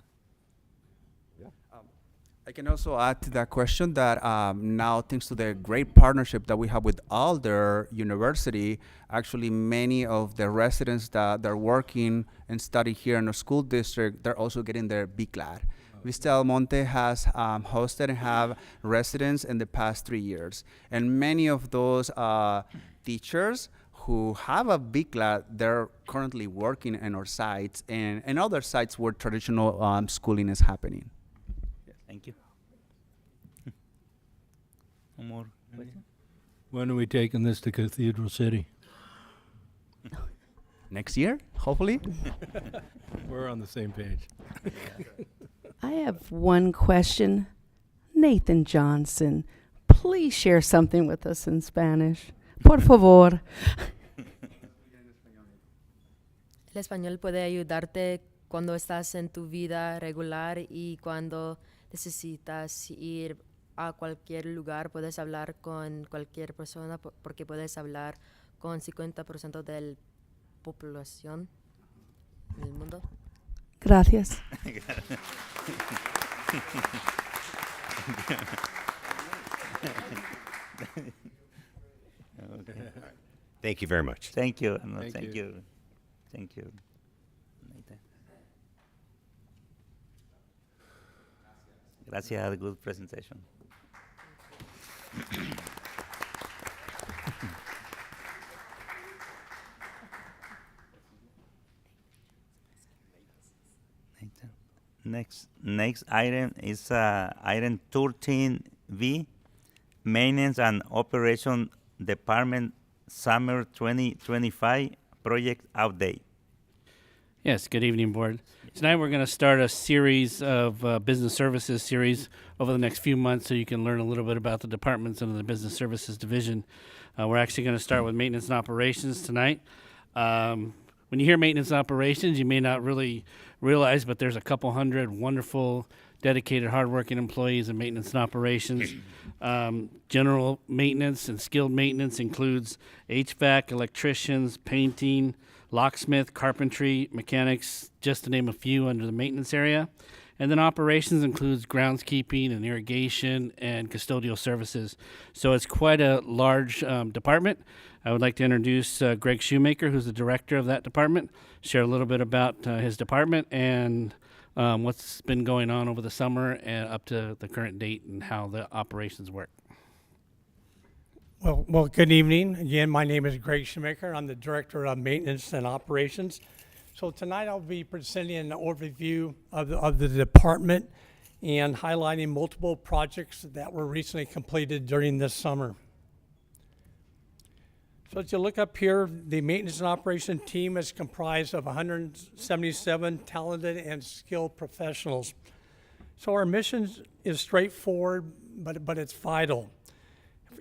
I can also add to that question that now, thanks to the great partnership that we have with Alder University, actually many of the residents that are working and study here in our school district, they're also getting their B-clad. Vista Del Monte has hosted and have residents in the past 3 years. And many of those teachers who have a B-clad, they're currently working in our sites and other sites where traditional schooling is happening. Thank you. One more question? When are we taking this to Cathedral City? Next year, hopefully. We're on the same page. I have one question. Nathan Johnson, please share something with us in Spanish. Por favor. El español puede ayudarte cuando estás en tu vida regular y cuando necesitas ir a cualquier lugar. Puedes hablar con cualquier persona porque puedes hablar con 50% de la población del mundo. Gracias. Okay. Thank you very much. Thank you. Thank you. Thank you. Nathan. Gracias. Good presentation. Next item is item 13V, Maintenance and Operation Department Summer 2025 Project Update. Yes, good evening, Board. Tonight we're going to start a series of business services series over the next few months so you can learn a little bit about the departments under the Business Services Division. We're actually going to start with maintenance and operations tonight. When you hear maintenance and operations, you may not really realize, but there's a couple hundred wonderful, dedicated, hardworking employees in maintenance and operations. General maintenance and skilled maintenance includes HVAC, electricians, painting, locksmith, carpentry, mechanics, just to name a few under the maintenance area. And then operations includes groundskeeping and irrigation and custodial services. So it's quite a large department. I would like to introduce Greg Shoemaker, who's the director of that department, share a little bit about his department and what's been going on over the summer and up to the current date and how the operations work. Well, good evening. Again, my name is Greg Shoemaker. I'm the Director of Maintenance and Operations. So tonight I'll be presenting an overview of the department and highlighting multiple projects that were recently completed during this summer. So as you look up here, the Maintenance and Operations team is comprised of 177 talented and skilled professionals. So our mission is straightforward, but it's vital.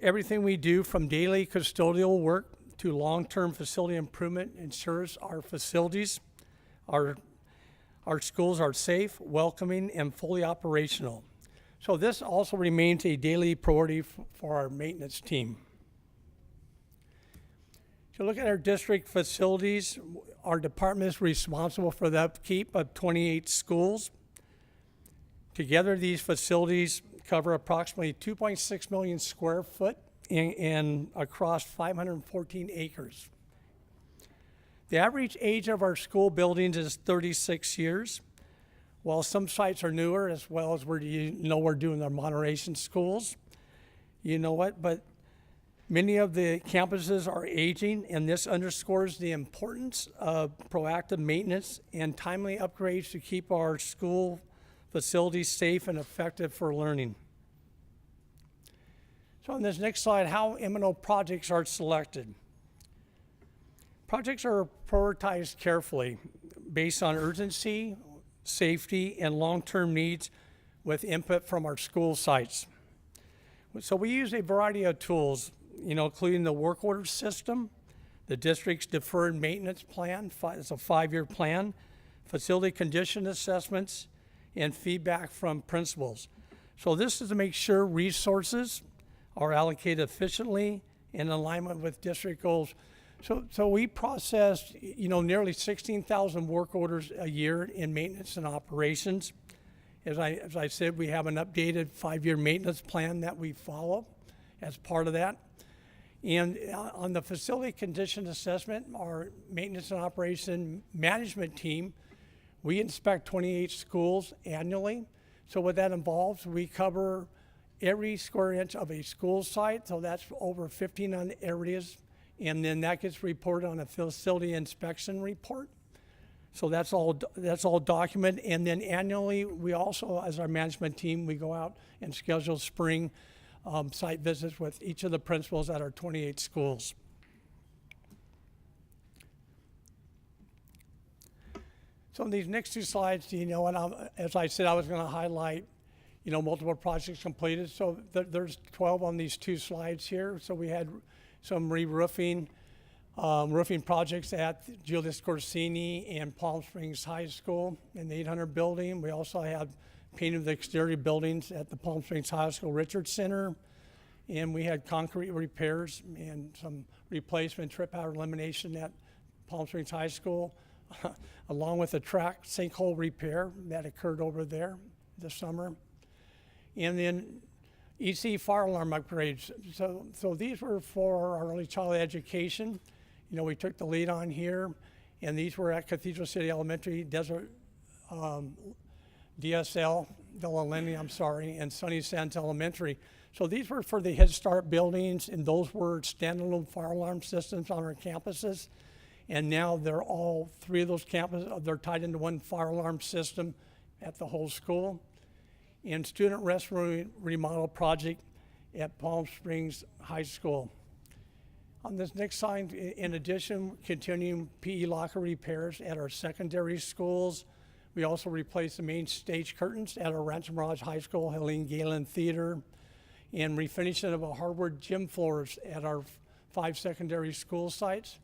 everything we do from daily custodial work to long-term facility improvement ensures our facilities, our schools are safe, welcoming, and fully operational. So this also remains a daily priority for our maintenance team. If you look at our district facilities, our department is responsible for the upkeep of 28 schools. Together, these facilities cover approximately 2.6 million square foot and across 514 acres. The average age of our school buildings is 36 years. While some sites are newer, as well as we're doing our moderation schools, you know what, but many of the campuses are aging, and this underscores the importance of proactive maintenance and timely upgrades to keep our school facilities safe and effective for learning. So on this next slide, how M&O projects are selected. Projects are prioritized carefully based on urgency, safety, and long-term needs with input from our school sites. So we use a variety of tools, including the work order system, the district's deferred maintenance plan, it's a 5-year plan, facility condition assessments, and feedback from principals. So this is to make sure resources are allocated efficiently in alignment with district goals. So we processed, nearly 16,000 work orders a year in maintenance and operations. As I said, we have an updated 5-year maintenance plan that we follow as part of that. And on the facility condition assessment, our maintenance and operation management team, we inspect 28 schools annually. So what that involves, we cover every square inch of a school site, so that's over 1,500 areas, and then that gets reported on a facility inspection report. So that's all documented, and then annually, we also, as our management team, we go out and schedule spring site visits with each of the principals at our 28 schools. So in these next two slides, as I said, I was going to highlight, multiple projects completed. So there's 12 on these two slides here. So we had some re-roofing, roofing projects at Julius Corsini and Palm Springs High School in the 800 building. We also had painting of the exterior buildings at the Palm Springs High School Richard Center. And we had concrete repairs and some replacement trip hazard elimination at Palm Springs High School, along with a track sinkhole repair that occurred over there this summer. And then EC fire alarm upgrades. So these were for our early childhood education. We took the lead on here, and these were at Cathedral City Elementary, DSL, Della Lenny, and Sunny Sands Elementary. So these were for the Head Start buildings, and those were standalone fire alarm systems on our campuses. And now they're all 3 of those campuses, they're tied into one fire alarm system at the whole school. And student restroom remodel project at Palm Springs High School. On this next slide, in addition, continuing PE locker repairs at our secondary schools. We also replaced the main stage curtains at our Rancho Mirage High School, Helene Galen Theater, and refinishing of our hardwood gym floors at our 5 secondary school sites.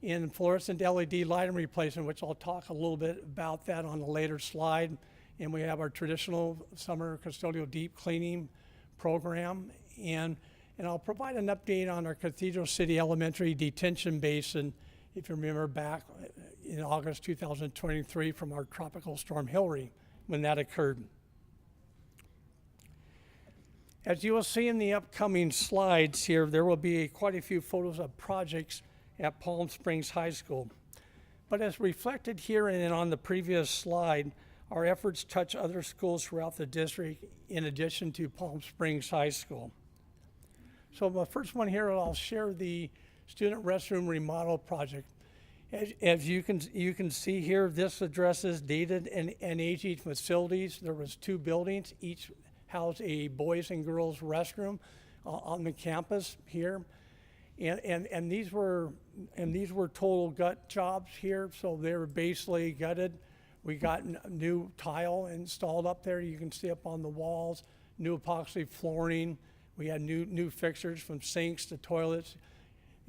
And fluorescent LED lighting replacement, which I'll talk a little bit about that on a later slide. And we have our traditional summer custodial deep cleaning program. And I'll provide an update on our Cathedral City Elementary detention basin, if you remember back in August 2023 from our tropical storm Hilary, when that occurred. As you will see in the upcoming slides here, there will be quite a few photos of projects at Palm Springs High School. But as reflected here and on the previous slide, our efforts touch other schools throughout the district in addition to Palm Springs High School. So the first one here, I'll share the student restroom remodel project. As you can see here, this addresses dated and aging facilities. There was 2 buildings, each housed a boys and girls restroom on the campus here. And these were total gut jobs here, so they were basically gutted. We got new tile installed up there. You can see up on the walls, new epoxy flooring. We had new fixtures from sinks to toilets,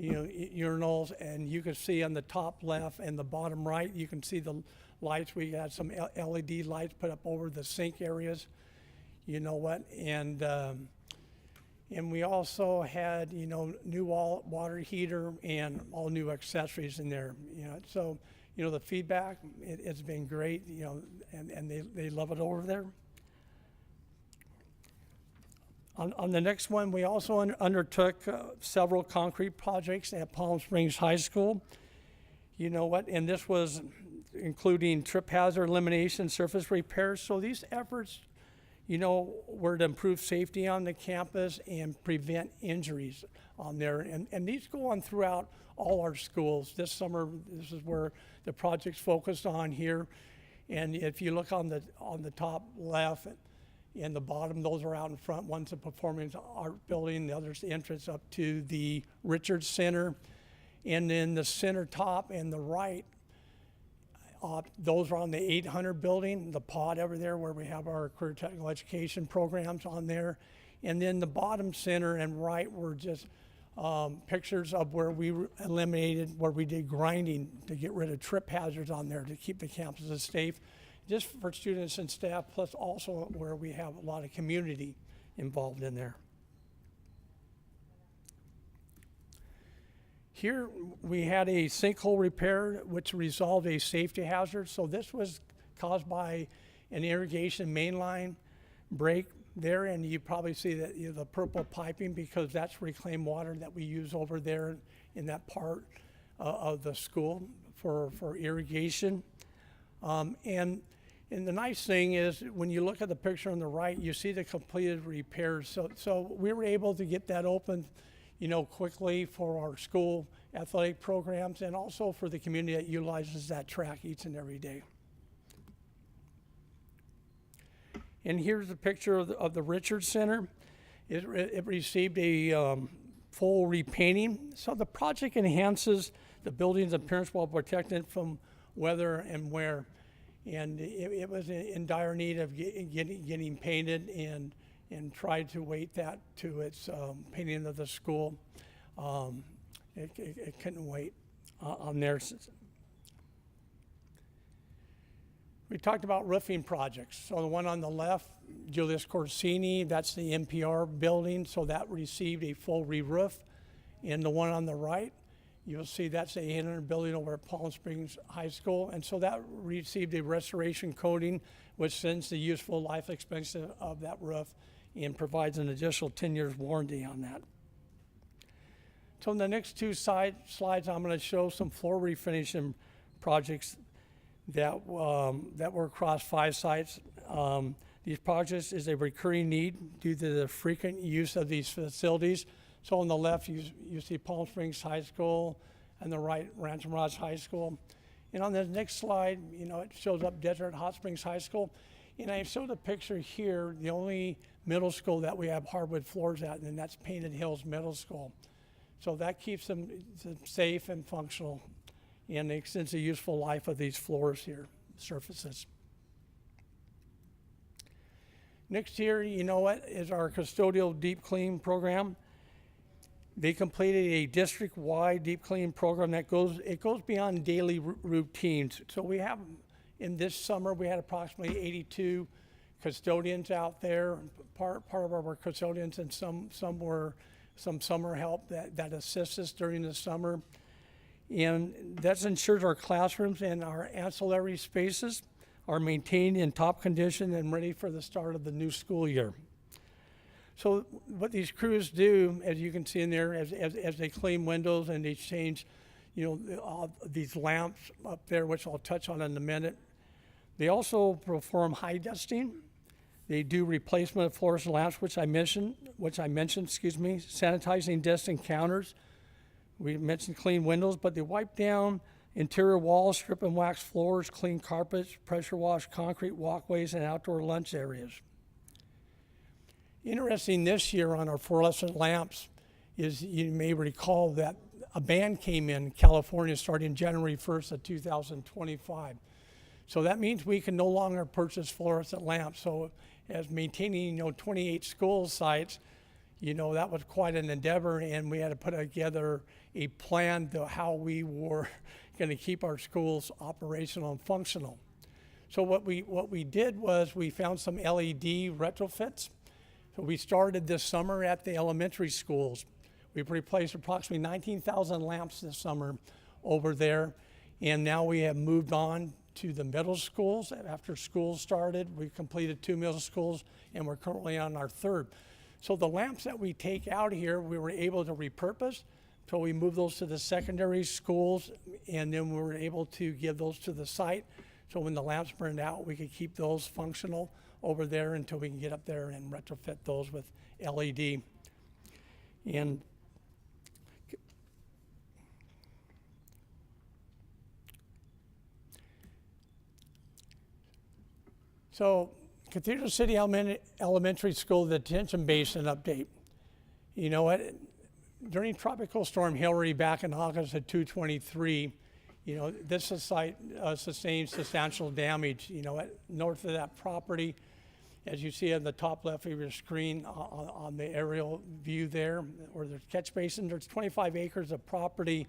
urinals, and you can see on the top left and the bottom right, you can see the lights. We had some LED lights put up over the sink areas, and we also had, new water heater and all new accessories in there, So, the feedback, it's been great, and they love it over there. On the next one, we also undertook several concrete projects at Palm Springs High School. And this was including trip hazard elimination, surface repairs. So these efforts, were to improve safety on the campus and prevent injuries on there. And these go on throughout all our schools. This summer, this is where the project's focused on here. And if you look on the top left and the bottom, those are out in front. One's a performing art building, the other's the entrance up to the Richards Center. And then the center top and the right, those are on the 800 building, the pod over there where we have our career technical education programs on there. And then the bottom center and right were just pictures of where we eliminated, where we did grinding to get rid of trip hazards on there to keep the campuses safe, just for students and staff, plus also where we have a lot of community involved in there. Here we had a sinkhole repair which resolved a safety hazard. So this was caused by an irrigation main line break there, and you probably see that the purple piping because that's reclaimed water that we use over there in that part of the school for irrigation. And the nice thing is when you look at the picture on the right, you see the completed repairs. So we were able to get that open, quickly for our school athletic programs and also for the community that utilizes that track each and every day. And here's a picture of the Richards Center. It received a full repainting. So the project enhances the building's appearance while protecting it from weather and wear. And it was in dire need of getting painted and tried to wait that to its painting of the school. It couldn't wait on there. We talked about roofing projects. So the one on the left, Julius Corsini, that's the NPR building. So that received a full re-roof. And the one on the right, you'll see that's the 800 building over at Palm Springs High School. And so that received a restoration coating, which extends the useful life expectancy of that roof and provides an additional 10 years warranty on that. So in the next two slides, I'm going to show some floor refinishing projects that were across 5 sites. These projects is a recurring need due to the frequent use of these facilities. So on the left, you see Palm Springs High School, and the right, Rancho Mirage High School. And on the next slide, it shows up Desert Hot Springs High School. And I showed a picture here, the only middle school that we have hardwood floors at, and that's Painted Hills Middle School. So that keeps them safe and functional and extends the useful life of these floors here, surfaces. Next here, is our custodial deep clean program. They completed a district-wide deep clean program that goes beyond daily routines. So we have, in this summer, we had approximately 82 custodians out there, part of our custodians, and some were some summer help that assists us during the summer. And that ensures our classrooms and our ancillary spaces are maintained in top condition and ready for the start of the new school year. So what these crews do, as you can see in there, as they clean windows and they change, these lamps up there, which I'll touch on in a minute. They also perform high dusting. They do replacement of fluorescent lamps, which I mentioned, sanitizing desks and counters. We mentioned clean windows, but they wipe down interior walls, strip and wax floors, clean carpets, pressure wash concrete walkways, and outdoor lunch areas. Interesting this year on our fluorescent lamps is you may recall that a ban came in California starting January 1st of 2025. So that means we can no longer purchase fluorescent lamps. So as maintaining 28 school sites, that was quite an endeavor, and we had to put together a plan to how we were going to keep our schools operational and functional. So what we did was we found some LED retrofits. So we started this summer at the elementary schools. We've replaced approximately 19,000 lamps this summer over there, and now we have moved on to the middle schools. After school started, we completed 2 middle schools, and we're currently on our 3rd. So the lamps that we take out here, we were able to repurpose. So we moved those to the secondary schools, and then we were able to give those to the site. So when the lamps burned out, we could keep those functional over there until we can get up there and retrofit those with LED. And so Cathedral City Elementary School detention basin update. You know what? During Tropical Storm Hillary back in August of 2023, this site sustained substantial damage. North of that property, as you see on the top left of your screen on the aerial view there, or the catch basin, there's 25 acres of property.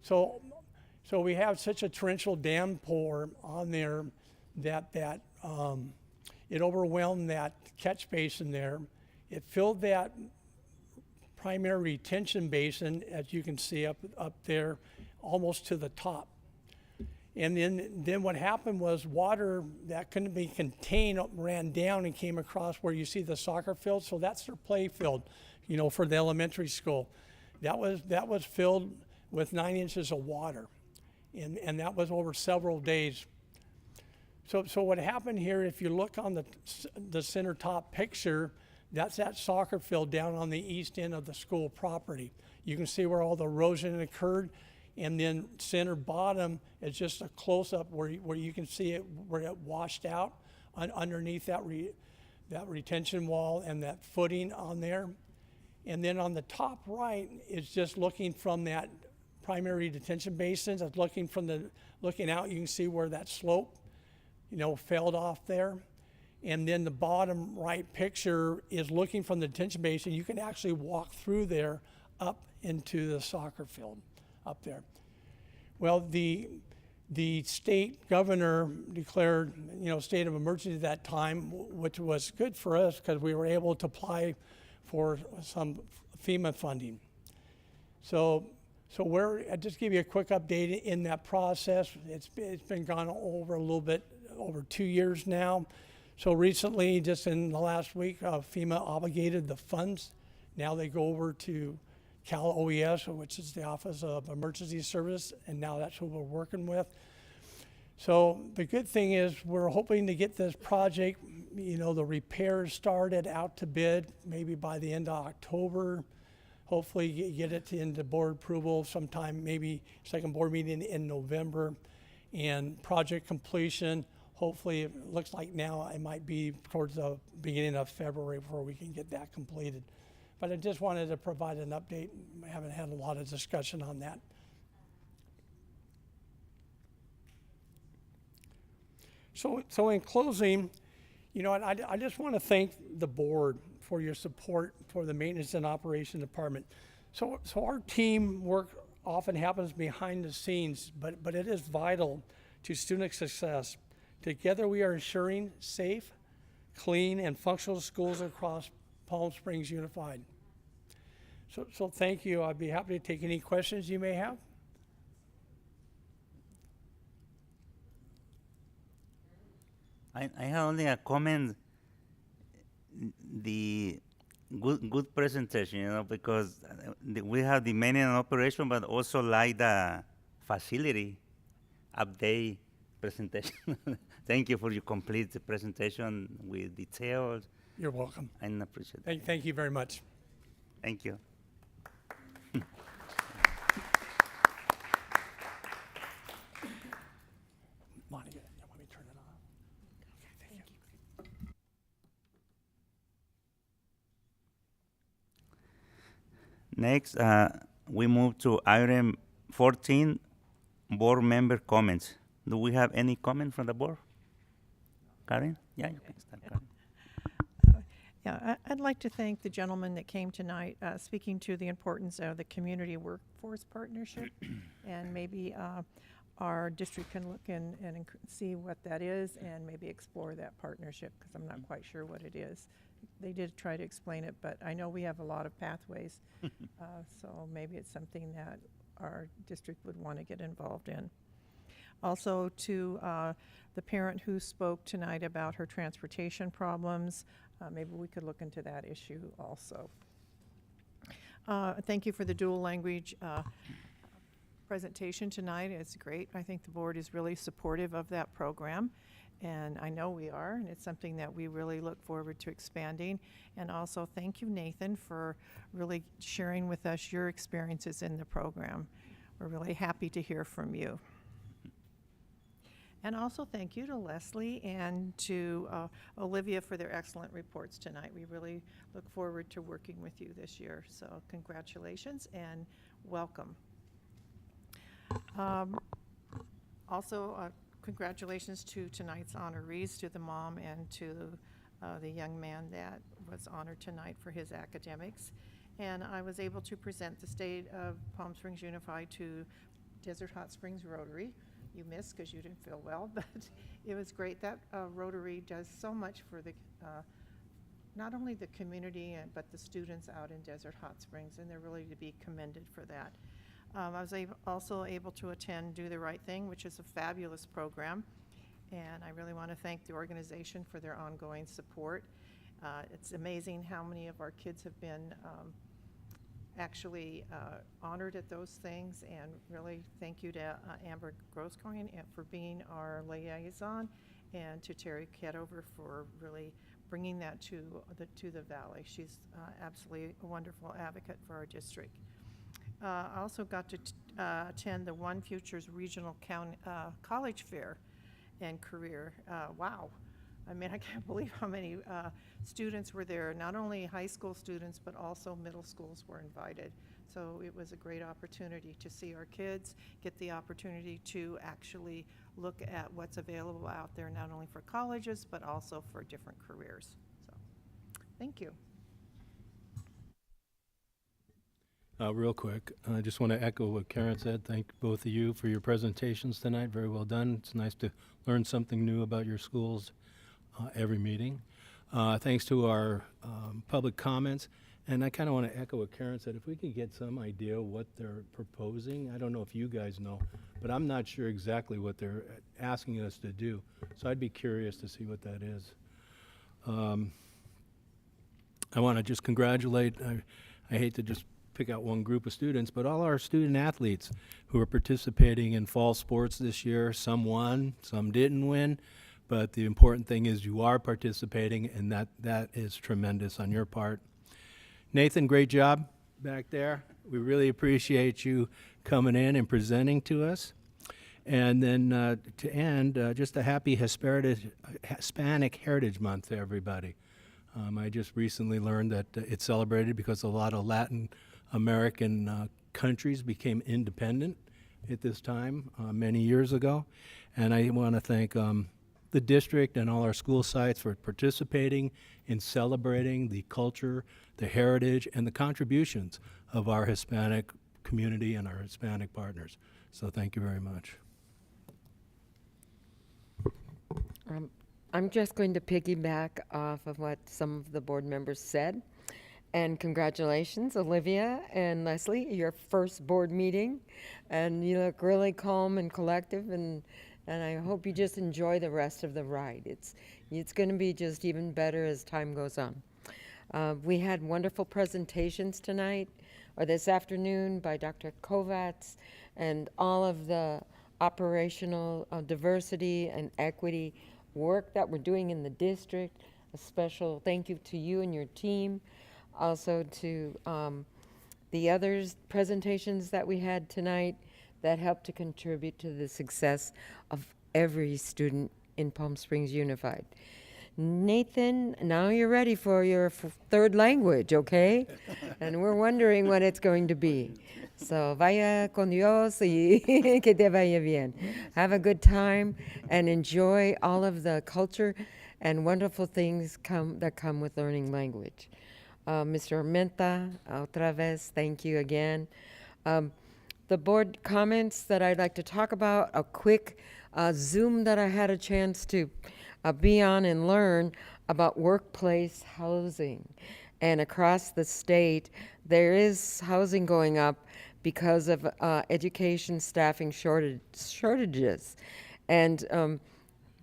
So we have such a torrential downpour on there that it overwhelmed that catch basin there. It filled that primary retention basin, as you can see up there, almost to the top. And then what happened was water that couldn't be contained ran down and came across where you see the soccer field. So that's their play field, for the elementary school. That was filled with 9 inches of water, and that was over several days. So what happened here, if you look on the center top picture, that's that soccer field down on the east end of the school property. You can see where all the erosion occurred, and then center bottom is just a close-up where you can see it where it washed out underneath that retention wall and that footing on there. And then on the top right is just looking from that primary detention basin. It's looking out, you can see where that slope failed off there. And then the bottom right picture is looking from the detention basin. You can actually walk through there up into the soccer field up there. Well, the state governor declared, state of emergency at that time, which was good for us because we were able to apply for some FEMA funding. So I'll just give you a quick update in that process. It's been gone over a little bit, over 2 years now. So recently, just in the last week, FEMA obligated the funds. Now they go over to Cal OES, which is the Office of Emergency Service, and now that's what we're working with. So the good thing is we're hoping to get this project, the repairs started out to bid maybe by the end of October. Hopefully get it into board approval sometime, maybe second board meeting in November. And project completion, hopefully it looks like now it might be towards the beginning of February before we can get that completed. But I just wanted to provide an update. I haven't had a lot of discussion on that. So in closing, I just want to thank the board for your support for the Maintenance and Operation Department. So our teamwork often happens behind the scenes, but it is vital to student success. Together we are ensuring safe, clean, and functional schools across Palm Springs Unified. So thank you. I'd be happy to take any questions you may have. I have only a comment. The good presentation, because we have the maintenance and operation, but also like the facility update presentation. Thank you for your complete presentation with details. You're welcome. I appreciate it. Thank you very much. Thank you. Monica, you want me to turn it on? Okay, thank you. Next, we move to item 14, board member comments. Do we have any comment from the board? Karen? Yeah, you can start, Karen. Yeah, I'd like to thank the gentleman that came tonight, speaking to the importance of the community workforce partnership, and maybe our district can look and see what that is, and maybe explore that partnership, because I'm not quite sure what it is. They did try to explain it, but I know we have a lot of pathways, so maybe it's something that our district would want to get involved in. Also, to the parent who spoke tonight about her transportation problems, maybe we could look into that issue also. Thank you for the dual language presentation tonight. It's great. I think the board is really supportive of that program, and I know we are, and it's something that we really look forward to expanding. And also thank you, Nathan, for really sharing with us your experiences in the program. We're really happy to hear from you. And also thank you to Leslie and to Olivia for their excellent reports tonight. We really look forward to working with you this year. So congratulations and welcome. Also, congratulations to tonight's honorees, to the mom and to the young man that was honored tonight for his academics. And I was able to present the State of Palm Springs Unified to Desert Hot Springs Rotary. You missed because you didn't feel well, but it was great. That Rotary does so much for the not only the community but the students out in Desert Hot Springs, and they're really to be commended for that. I was also able to attend Do the Right Thing, which is a fabulous program, and I really want to thank the organization for their ongoing support. It's amazing how many of our kids have been actually honored at those things, and really thank you to Amber Grosscoin for being our liaison, and to Terry Ketover for really bringing that to the Valley. She's absolutely a wonderful advocate for our district. I also got to attend the One Futures Regional College Fair and Career. Wow. I mean, I can't believe how many students were there. Not only high school students, but also middle schools were invited. So it was a great opportunity to see our kids get the opportunity to actually look at what's available out there, not only for colleges, but also for different careers. So, thank you. Real quick, I just want to echo what Karen said. Thank both of you for your presentations tonight. Very well done. It's nice to learn something new about your schools every meeting. Thanks to our public comments. And I kind of want to echo what Karen said. If we could get some idea what they're proposing, I don't know if you guys know, but I'm not sure exactly what they're asking us to do. So I'd be curious to see what that is. I want to just congratulate, I hate to just pick out one group of students, but all our student athletes who are participating in fall sports this year. Some won, some didn't win, but the important thing is you are participating, and that is tremendous on your part. Nathan, great job back there. We really appreciate you coming in and presenting to us. And then to end, just a happy Hispanic Heritage Month to everybody. I just recently learned that it's celebrated because a lot of Latin American countries became independent at this time many years ago. And I want to thank the district and all our school sites for participating in celebrating the culture, the heritage, and the contributions of our Hispanic community and our Hispanic partners. So thank you very much. I'm just going to piggyback off of what some of the board members said. And congratulations, Olivia and Leslie, your first board meeting. And you look really calm and collective, and I hope you just enjoy the rest of the ride. It's going to be just even better as time goes on. We had wonderful presentations tonight, or this afternoon, by Dr. Kovacs, and all of the operational diversity and equity work that we're doing in the district. A special thank you to you and your team. Also to the other presentations that we had tonight that helped to contribute to the success of every student in Palm Springs Unified. Nathan, now you're ready for your third language, okay? And we're wondering what it's going to be. So, vaya con Dios y que te vaya bien. Have a good time and enjoy all of the culture and wonderful things that come with learning language. Mr. Armenta, otra vez, thank you again. The board comments that I'd like to talk about, a quick Zoom that I had a chance to be on and learn about workplace housing. And across the state, there is housing going up because of education staffing shortages. And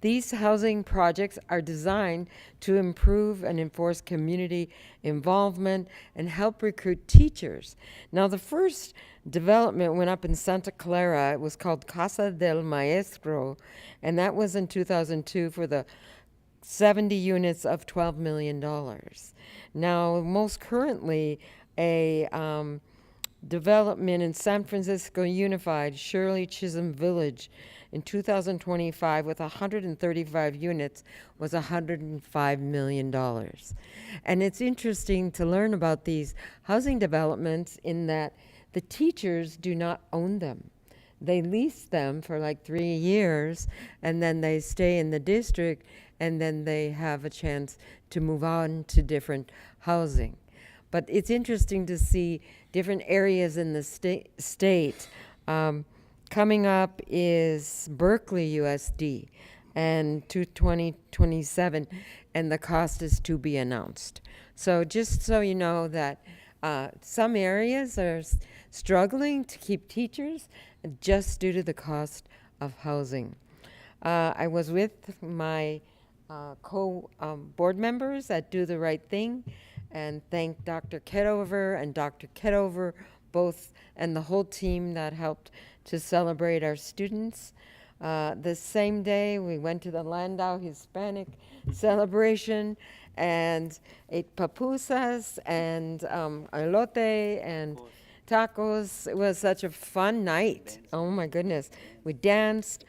these housing projects are designed to improve and enforce community involvement and help recruit teachers. Now, the first development went up in Santa Clara. It was called Casa del Maestro, and that was in 2002 for the 70 units of $12 million. Now, most currently, a development in San Francisco Unified, Shirley Chisholm Village, in 2025 with 135 units was $105 million. And it's interesting to learn about these housing developments in that the teachers do not own them. They lease them for like 3 years, and then they stay in the district, and then they have a chance to move on to different housing. But it's interesting to see different areas in the state. Coming up is Berkeley USD and to 2027, and the cost is to be announced. So just so you know that some areas are struggling to keep teachers just due to the cost of housing. I was with my board members at Do the Right Thing, and thank Dr. Ketover and Dr. Ketover both, and the whole team that helped to celebrate our students. The same day, we went to the Landau Hispanic celebration and ate pupusas and elote and tacos. It was such a fun night. Oh my goodness. We danced.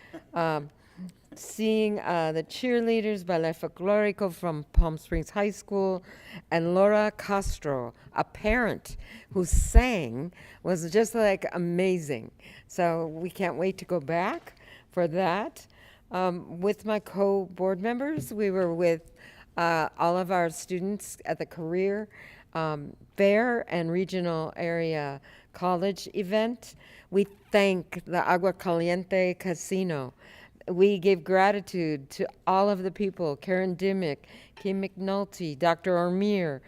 Seeing the cheerleaders, Ballet Folklorico from Palm Springs High School, and Laura Castro, a parent who sang, was just like amazing. So we can't wait to go back for that. With my co-board members, we were with all of our students at the career fair and regional area college event. We thank the Agua Caliente Casino. We give gratitude to all of the people, Karen Dimmick, Kim McNulty, Dr. Ormir,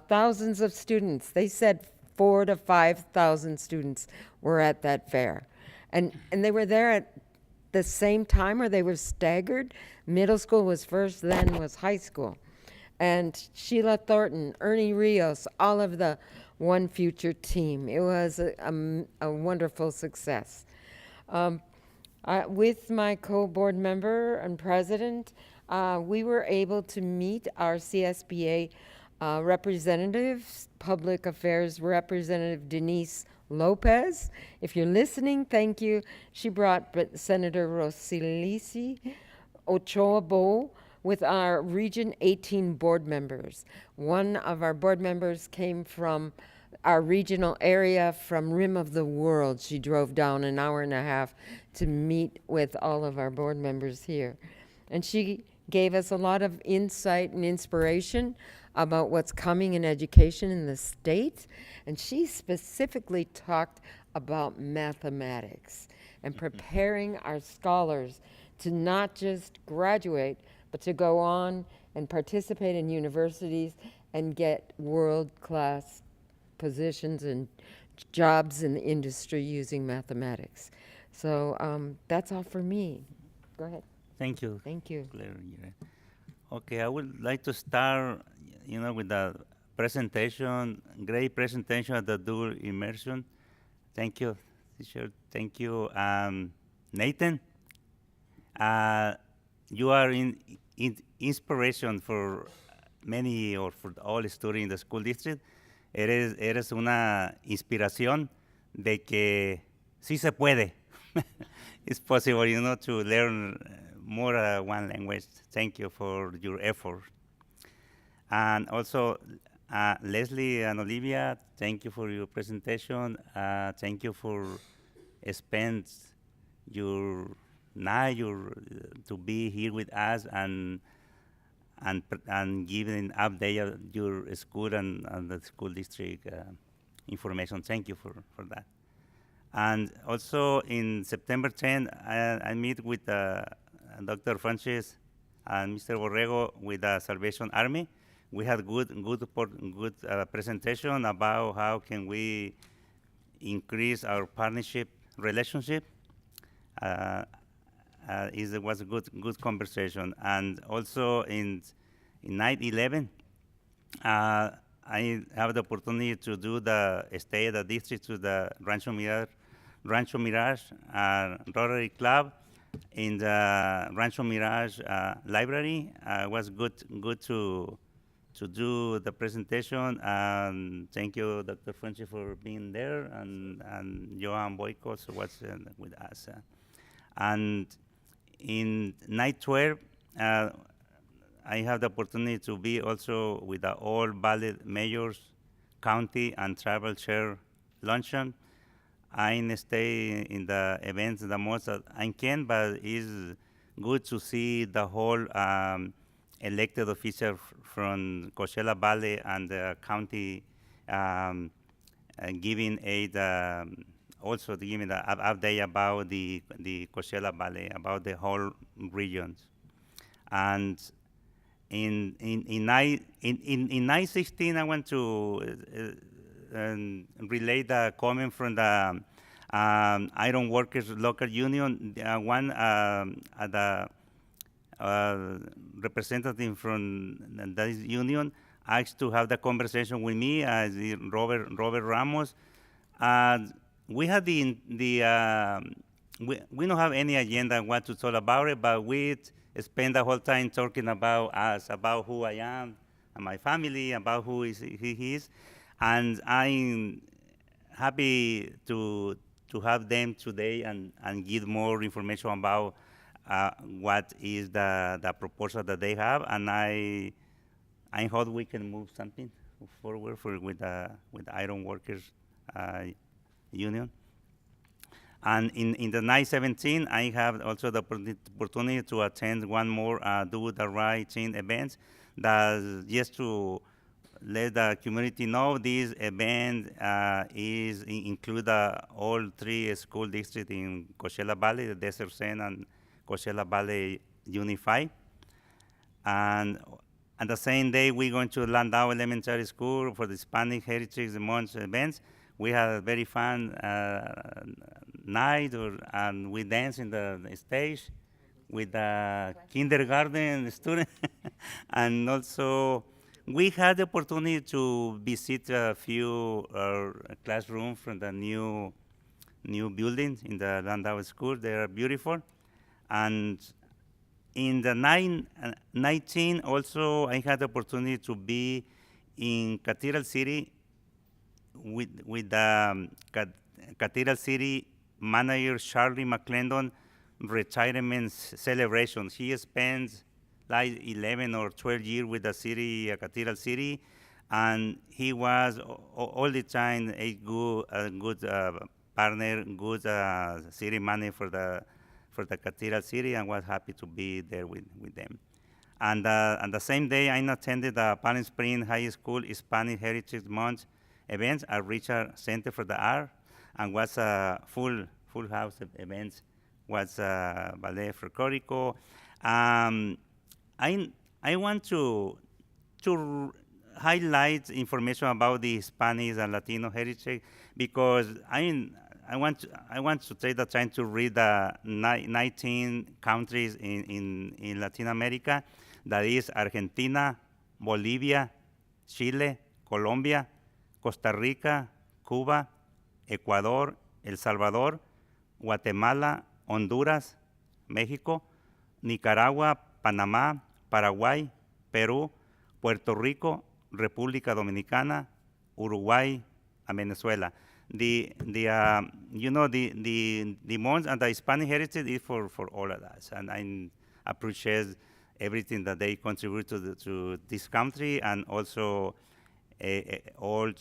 thousands of students. They said 4,000 to 5,000 students were at that fair. And they were there at the same time, or they were staggered. Middle school was first, then was high school. And Sheila Thornton, Ernie Rios, all of the One Future team. It was a wonderful success. With my co-board member and president, we were able to meet our CSBA representatives, public affairs representative Denise Lopez. If you're listening, thank you. She brought Senator Rosilisi Ochoa Bow with our Region 18 board members. One of our board members came from our regional area from rim of the world. She drove down an hour and a half to meet with all of our board members here. And she gave us a lot of insight and inspiration about what's coming in education in the state. And she specifically talked about mathematics and preparing our scholars to not just graduate, but to go on and participate in universities and get world-class positions and jobs in the industry using mathematics. So that's all for me. Go ahead. Thank you. Thank you. Okay, I would like to start, with the presentation, great presentation at the dual immersion. Thank you, teacher. Thank you, Nathan. You are inspiration for many or for all students in the school district. Eres una inspiración de que sí se puede. It's possible, to learn more one language. Thank you for your effort. And also, Leslie and Olivia, thank you for your presentation. Thank you for spend your night to be here with us and and giving update of your school and the school district information. Thank you for that. And also in September 10, I meet with Dr. Francis and Mr. Borrego with the Salvation Army. We had good presentation about how can we increase our partnership relationship. It was a good conversation. And also in 9/11, I have the opportunity to do stay at the district to the Rancho Mirage Rotary Club in the Rancho Mirage library. It was good to do the presentation, and thank you, Dr. Frenchy, for being there, and Johan Boykos was with us. And in night 12, I have the opportunity to be also with the all Valley mayors, county, and tribal chair luncheon. I stay in the events the most that I can, but it's good to see the whole elected official from Coachella Valley and the county giving aid, also giving the update about the Coachella Valley, about the whole regions. And in 9/16, I want to relay the comment from the Iron Workers Local Union. One the representative from this union asked to have the conversation with me as Robert Ramos. We had we don't have any agenda what to talk about it, but we spend the whole time talking about us, about who I am, and my family, about who he is, and I'm happy to have them today and give more information about what is the proposal that they have, and I hope we can move something forward with the Iron Workers Union. And in the 9/17, I have also the opportunity to attend one more Do the Right Thing event. That just to let the community know, this event is include all 3 school districts in Coachella Valley, the Desert Sand and Coachella Valley Unified. And the same day, we're going to Landau Elementary School for the Hispanic Heritage Month events. We had a very fun night, and we danced in the stage with the kindergarten students. And also, we had the opportunity to visit a few classrooms from the new buildings in the Landau School. They are beautiful. And in the 19 also, I had the opportunity to be in Cathedral City with the Cathedral City manager Charlie McClendon retirement celebrations. He spends like 11 or 12 years with the city, Cathedral City, and he was all the time a good partner, good city manager for the Cathedral City, and was happy to be there with them. And the same day, I attended the Palm Springs High School Hispanic Heritage Month events at Richard Center for the Art, and was a full house events. Was ballet folklorico. I want to highlight information about the Hispanic and Latino heritage, because I want to take the time to read the 19 countries in Latin America. That is Argentina, Bolivia, Chile, Colombia, Costa Rica, Cuba, Ecuador, El Salvador, Guatemala, Honduras, México, Nicaragua, Panamá, Paraguay, Perú, Puerto Rico, República Dominicana, Uruguay, and Venezuela. The month and the Hispanic heritage is for all of us, and I appreciate everything that they contribute to this country, and also all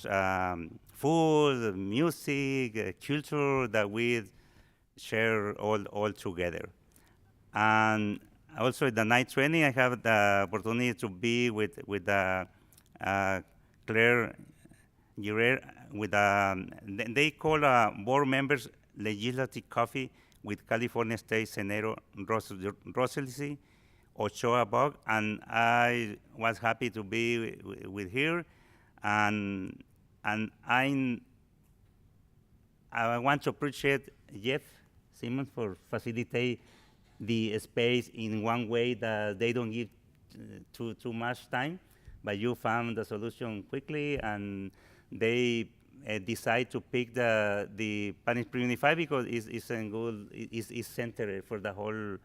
food, music, culture that we share all together. And also the night training, I have the opportunity to be with Claire Guerrero with they call board members legislative coffee with California State Senator Rosalie Ochoa Bog, and I was happy to be with her, and I want to appreciate Jeff Simmons for facilitate the space in one way that they don't give too much time, but you found the solution quickly, and they decide to pick the Spanish Pre-Unified because it's a good, it's centered for the whole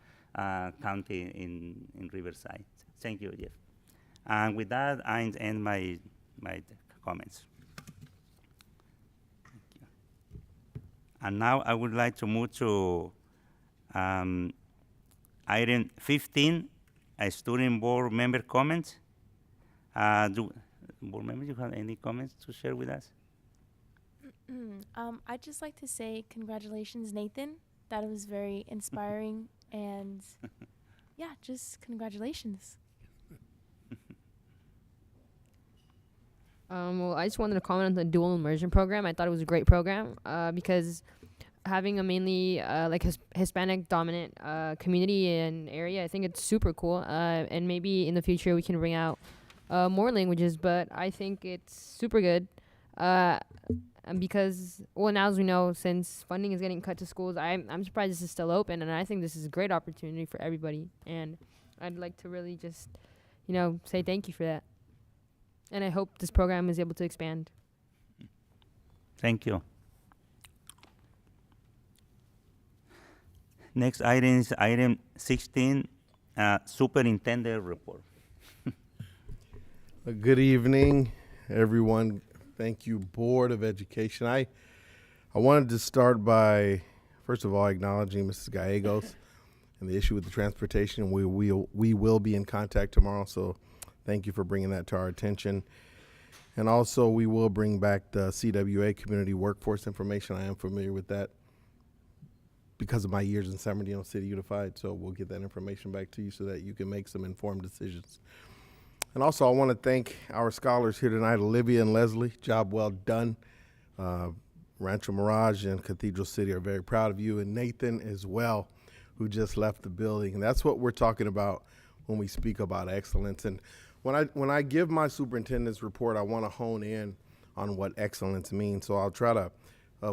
county in Riverside. Thank you, Jeff. And with that, I end my comments. Thank you. And now I would like to move to item 15, student board member comments. Do board members, you have any comments to share with us? I'd just like to say congratulations, Nathan. That was very inspiring, and yeah, just congratulations. Well, I just wanted to comment on the dual immersion program. I thought it was a great program because having a mainly like Hispanic dominant community and area, I think it's super cool. And maybe in the future we can bring out more languages, but I think it's super good. And because, well, now as we know, since funding is getting cut to schools, I'm surprised this is still open, and I think this is a great opportunity for everybody. And I'd like to really just, say thank you for that. And I hope this program is able to expand. Thank you. Next item is item 16, superintendent report. Good evening, everyone. Thank you, Board of Education. I wanted to start by, first of all, acknowledging Mrs. Gallegos and the issue with the transportation. We will be in contact tomorrow, so thank you for bringing that to our attention. And also, we will bring back the CWA community workforce information. I am familiar with that because of my years in San Bernardino City Unified, so we'll get that information back to you so that you can make some informed decisions. And also, I want to thank our scholars here tonight, Olivia and Leslie. Job well done. Rancho Mirage and Cathedral City are very proud of you, and Nathan as well, who just left the building. And that's what we're talking about when we speak about excellence. And when I give my superintendent's report, I want to hone in on what excellence means. So I'll try to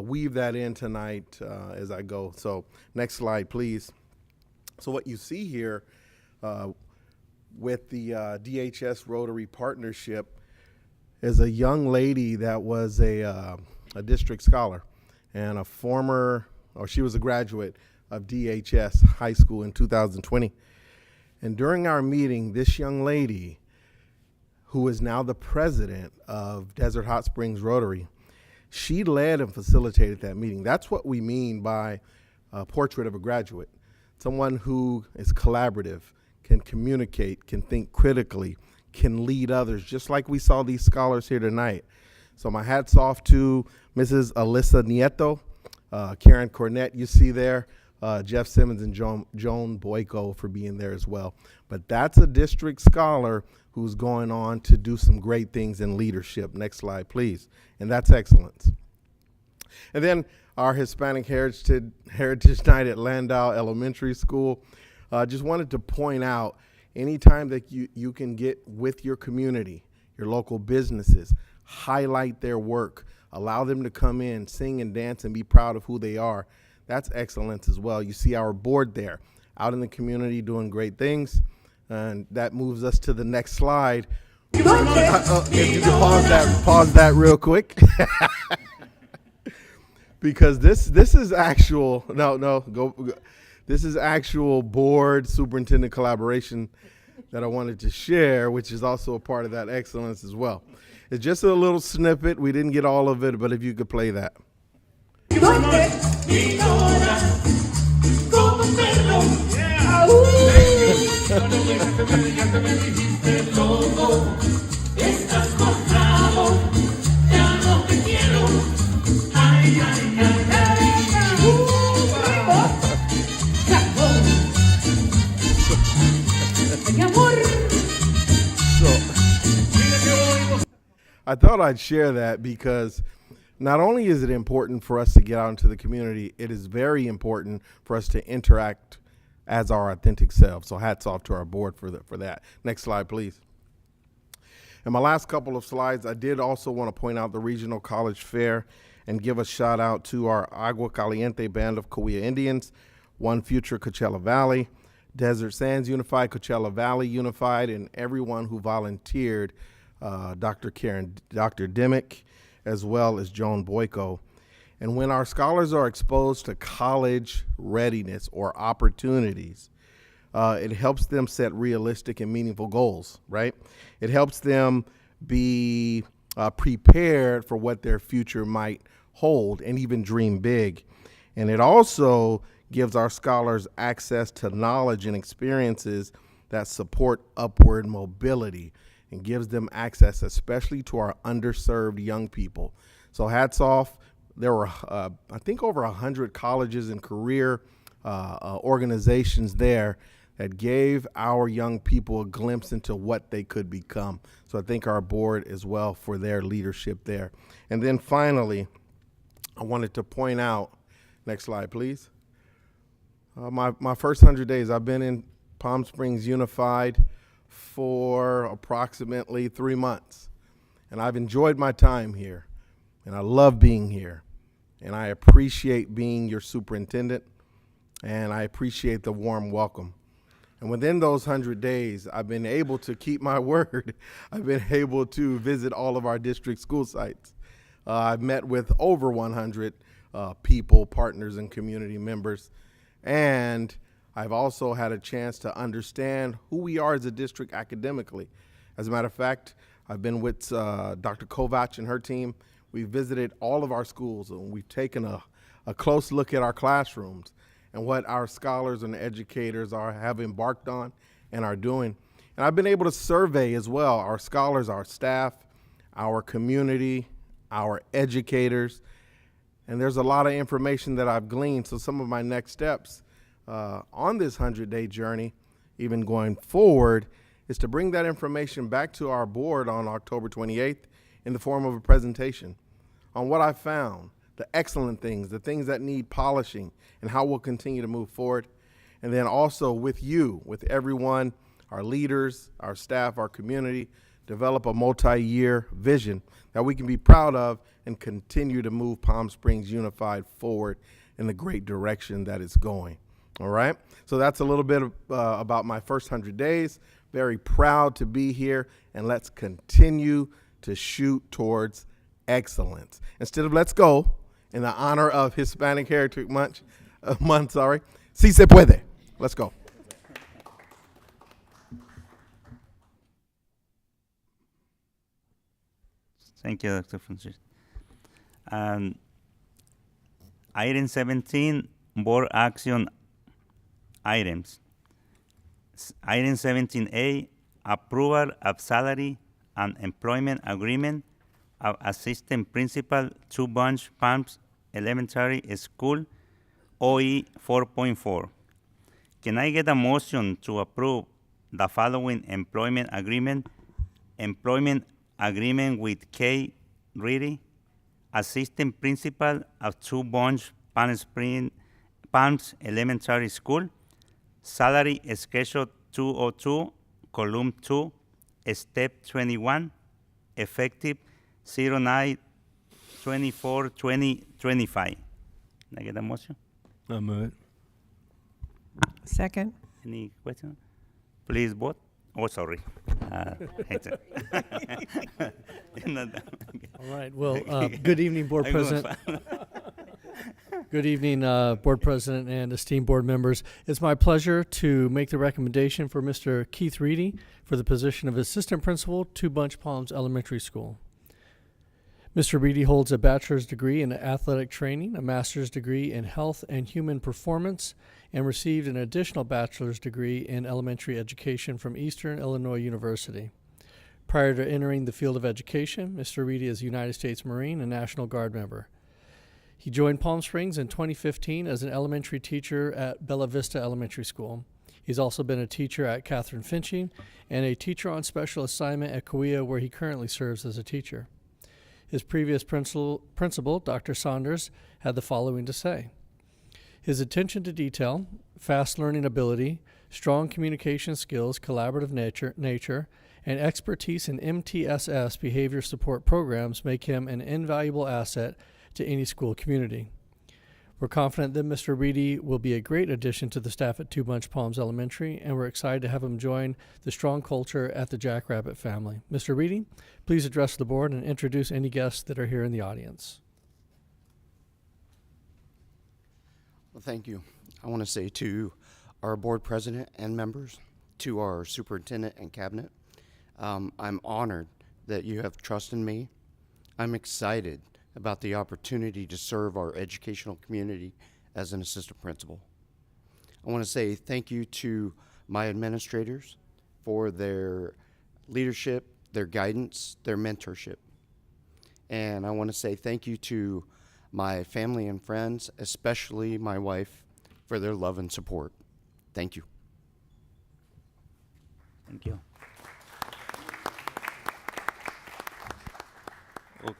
weave that in tonight as I go. So next slide, please. So what you see here with the DHS Rotary Partnership is a young lady that was a district scholar and she was a graduate of DHS High School in 2020. And during our meeting, this young lady, who is now the president of Desert Hot Springs Rotary, she led and facilitated that meeting. That's what we mean by a portrait of a graduate. Someone who is collaborative, can communicate, can think critically, can lead others, just like we saw these scholars here tonight. So my hat's off to Mrs. Alyssa Nieto, Karen Cornett you see there, Jeff Simmons and Joan Boyko for being there as well. But that's a district scholar who's going on to do some great things in leadership. Next slide, please. And that's excellence. And then our Hispanic Heritage Night at Landau Elementary School. Just wanted to point out, anytime that you can get with your community, your local businesses, highlight their work, allow them to come in, sing and dance and be proud of who they are, that's excellence as well. You see our board there, out in the community doing great things, and that moves us to the next slide. If you can pause that real quick. Because this is actual, go. This is actual board superintendent collaboration that I wanted to share, which is also a part of that excellence as well. It's just a little snippet. We didn't get all of it, but if you could play that. I thought I'd share that because not only is it important for us to get out into the community, it is very important for us to interact as our authentic selves. So hats off to our board for that. Next slide, please. In my last couple of slides, I did also want to point out the Regional College Fair and give a shout out to our Agua Caliente Band of Cahuilla Indians, One Future Coachella Valley, Desert Sands Unified, Coachella Valley Unified, and everyone who volunteered, Dr. Dimmick, as well as Joan Boyko. And when our scholars are exposed to college readiness or opportunities, it helps them set realistic and meaningful goals, right? It helps them be prepared for what their future might hold and even dream big. And it also gives our scholars access to knowledge and experiences that support upward mobility and gives them access, especially to our underserved young people. So hats off. There were, I think, over 100 colleges and career organizations there that gave our young people a glimpse into what they could become. So I thank our board as well for their leadership there. And then finally, I wanted to point out, next slide, please. My first 100 days, I've been in Palm Springs Unified for approximately 3 months. And I've enjoyed my time here. And I love being here. And I appreciate being your superintendent. And I appreciate the warm welcome. And within those 100 days, I've been able to keep my word. I've been able to visit all of our district school sites. I've met with over 100 people, partners, and community members. And I've also had a chance to understand who we are as a district academically. As a matter of fact, I've been with Dr. Kovac and her team. We've visited all of our schools, and we've taken a close look at our classrooms and what our scholars and educators have embarked on and are doing. And I've been able to survey as well our scholars, our staff, our community, our educators, and there's a lot of information that I've gleaned. So some of my next steps on this 100-day journey, even going forward, is to bring that information back to our board on October 28th in the form of a presentation on what I found, the excellent things, the things that need polishing, and how we'll continue to move forward. And then also with you, with everyone, our leaders, our staff, our community, develop a multi-year vision that we can be proud of and continue to move Palm Springs Unified forward in the great direction that it's going. All right? So that's a little bit about my first 100 days. Very proud to be here, and let's continue to shoot towards excellence. Instead of let's go, in the honor of Hispanic Heritage Month, si se puede. Let's go. Thank you, Dr. Francis. Item 17, board action items. Item 17A, approval of salary and employment agreement of assistant principal to Bunch Palms Elementary School, OE 4.4. Can I get a motion to approve the following employment agreement? Employment agreement with Kay Reedy, assistant principal of Two Bunch Palms Elementary School, salary schedule 202, column 2, step 21, effective 09/24/2025. Can I get a motion? I'll move it. Second. Any question? Please vote. Oh, sorry. All right. Well, good evening, Board President. Good evening, Board President and esteemed board members. It's my pleasure to make the recommendation for Mr. Keith Reedy for the position of Assistant Principal to Bunch Palms Elementary School. Mr. Reedy holds a bachelor's degree in athletic training, a master's degree in health and human performance, and received an additional bachelor's degree in elementary education from Eastern Illinois University. Prior to entering the field of education, Mr. Reedy is a United States Marine and National Guard member. He joined Palm Springs in 2015 as an elementary teacher at Bella Vista Elementary School. He's also been a teacher at Catherine Finching and a teacher on special assignment at Cahuilla, where he currently serves as a teacher. His previous principal, Dr. Saunders, had the following to say. His attention to detail, fast learning ability, strong communication skills, collaborative nature, and expertise in MTSS behavior support programs make him an invaluable asset to any school community. We're confident that Mr. Reedy will be a great addition to the staff at Two Bunch Palms Elementary, and we're excited to have him join the strong culture at the Jackrabbit family. Mr. Reedy, please address the board and introduce any guests that are here in the audience. Well, thank you. I want to say to our board president and members, to our superintendent and cabinet, I'm honored that you have trust in me. I'm excited about the opportunity to serve our educational community as an assistant principal. I want to say thank you to my administrators for their leadership, their guidance, their mentorship. And I want to say thank you to my family and friends, especially my wife, for their love and support. Thank you. Thank you. Okay.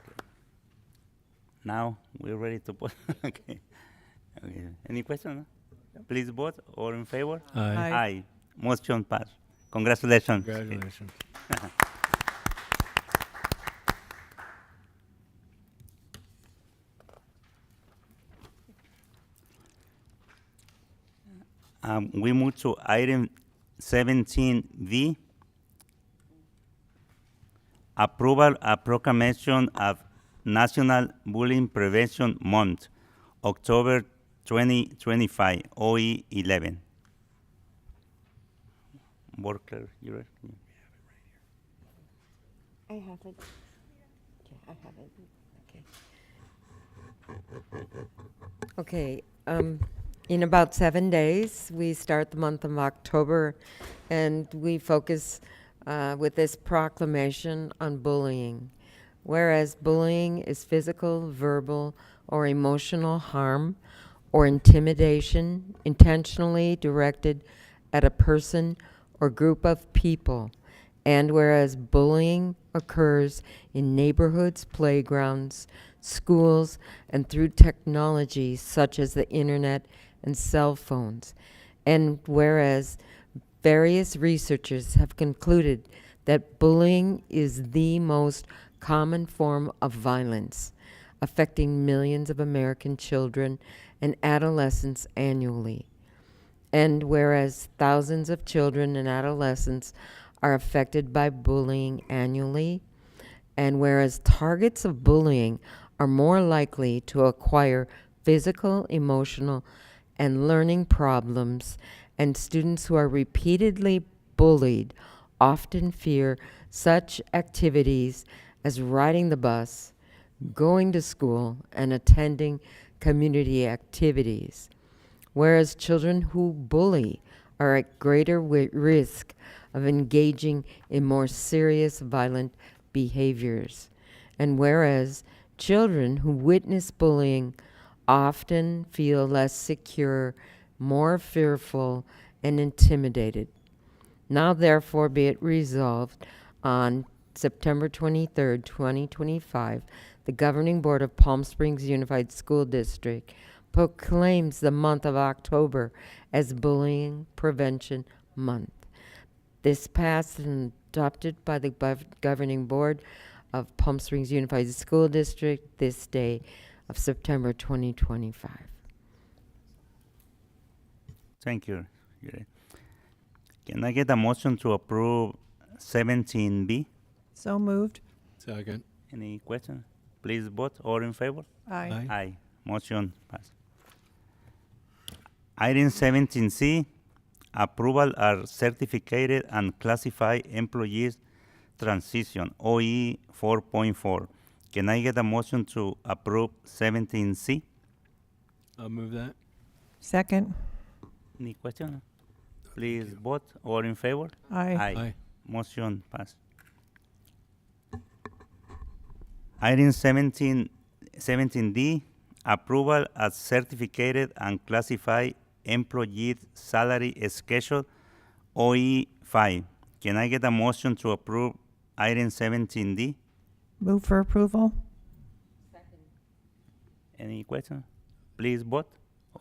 Now we're ready to vote. Okay. Any questions? Please vote. All in favor? Aye. Aye. Aye. Motion passed. Congratulations. Congratulations. We move to item 17V. Approval of proclamation of National Bullying Prevention Month, October 2025, OE 11. Board clerk, you ready? I have it. Okay, I have it. Okay. Okay. In about 7 days, we start the month of October, and we focus with this proclamation on bullying. Whereas bullying is physical, verbal, or emotional harm or intimidation intentionally directed at a person or group of people, and whereas bullying occurs in neighborhoods, playgrounds, schools, and through technology such as the internet and cell phones, and whereas various researchers have concluded that bullying is the most common form of violence affecting millions of American children and adolescents annually, and whereas thousands of children and adolescents are affected by bullying annually, and whereas targets of bullying are more likely to acquire physical, emotional, and learning problems, and students who are repeatedly bullied often fear such activities as riding the bus, going to school, and attending community activities, whereas children who bully are at greater risk of engaging in more serious violent behaviors, and whereas children who witness bullying often feel less secure, more fearful, and intimidated. Now therefore be it resolved on September 23rd, 2025, the Governing Board of Palm Springs Unified School District proclaims the month of October as Bullying Prevention Month. This passed and adopted by the Governing Board of Palm Springs Unified School District this day of September 2025. Thank you. Can I get a motion to approve 17B? So moved. Second. Any questions? Please vote. All in favor? Aye. Aye. Aye. Motion passed. Item 17C, approval of certificated and classified employees transition, OE 4.4. Can I get a motion to approve 17C? I'll move that. Second. Any question? Please vote. All in favor? Aye. Aye. Motion passed. Item 17D, approval of certificated and classified employee salary schedule, OE 5. Can I get a motion to approve item 17D? Move for approval. Any question? Please vote.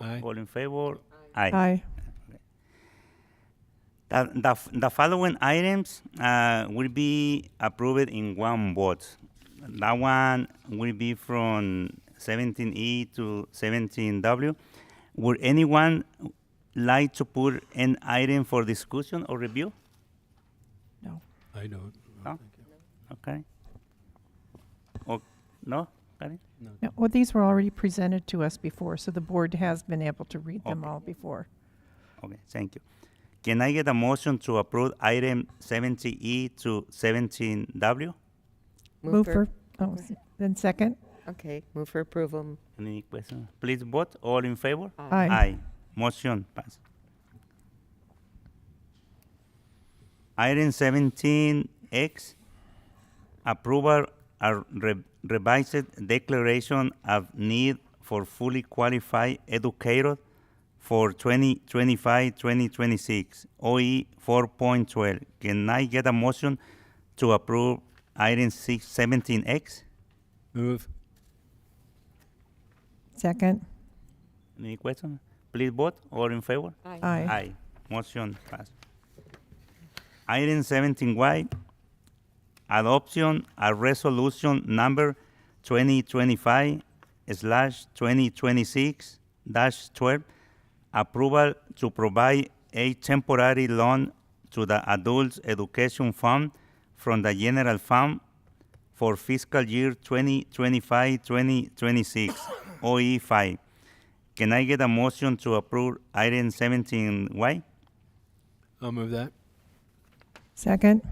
Aye. All in favor? Aye. Aye. The following items will be approved in one vote. That one will be from 17E to 17W. Would anyone like to put an item for discussion or review? No. I don't. No? Okay. No? Karen? No, well, these were already presented to us before, so the board has been able to read them Okay. all before. Okay, thank you. Can I get a motion to approve item 70E to 17W? Move for, then second? Okay, move for approval. Any questions? Please vote. All in favor? Aye. Aye. Motion passed. Item 17X, approval of revised declaration of need for fully qualified educators for 2025-2026, OE 4.12. Can I get a motion to approve item 17X? Move. Second? Any question? Please vote. All in favor? Aye. Aye. Aye. Motion passed. Item 17Y, adoption of resolution number 2025/2026-12, approval to provide a temporary loan to the Adult Education Fund from the General Fund for fiscal year 2025-2026, OE 5. Can I get a motion to approve item 17Y? I'll move that. Second?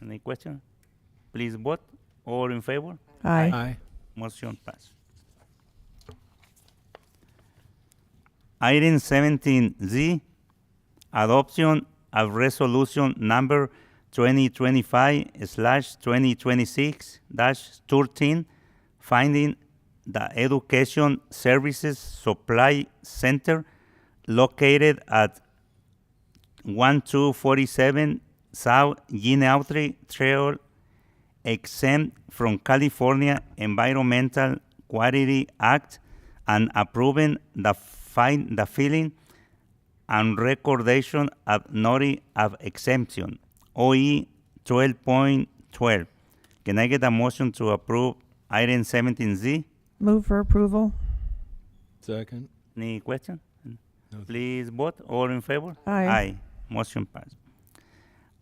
Any question? Please vote. All in favor? Aye. Aye. Motion passed. Item 17Z, adoption of resolution number 2025/2026-13, finding the Education Services Supply Center located at 1247 South Guinea Trail, exempt from California Environmental Quality Act, and approving the filing and recordation of notice of exemption, OE 12.12. Can I get a motion to approve item 17Z? Move for approval? Second. Any question? No. Please vote. All in favor? Aye. Aye. Motion passed.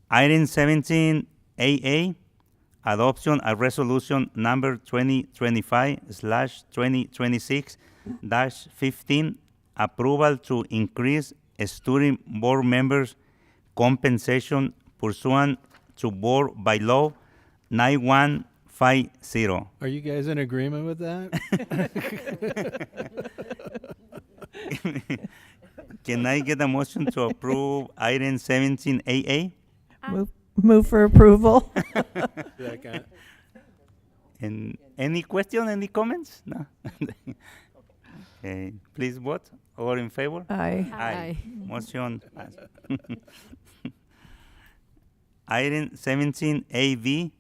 Item 17AA, adoption of resolution number 2025/2026-15, approval to increase student board members' compensation pursuant to board by law 9150. Are you guys in agreement with that? Can I get a motion to approve item 17AA? Move for approval? Second. And any question, any comments? No? Okay, please vote. All in favor? Aye. Aye. Motion passed. Item 17AV,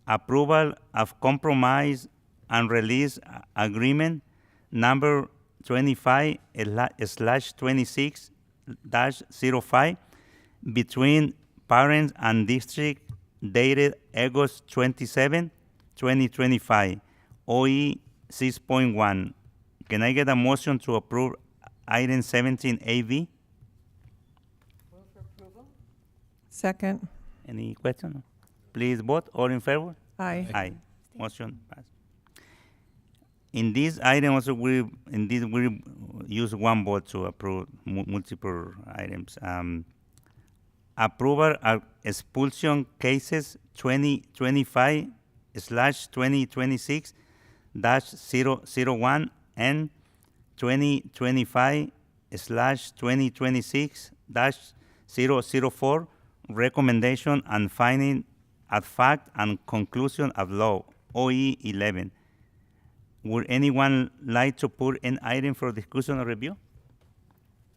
approval of compromise and release agreement number 25/26-05 between parents and district dated August 27, 2025, OE 6.1. Can I get a motion to approve item 17AV? Second? Any question? Please vote. All in favor? Aye. Aye. Motion passed. In this item also we use one vote to approve multiple items. Approval of expulsion cases 2025/2026-001 and 2025/2026-004, recommendation and finding of fact and conclusion of law, OE 11. Would anyone like to put an item for discussion or review?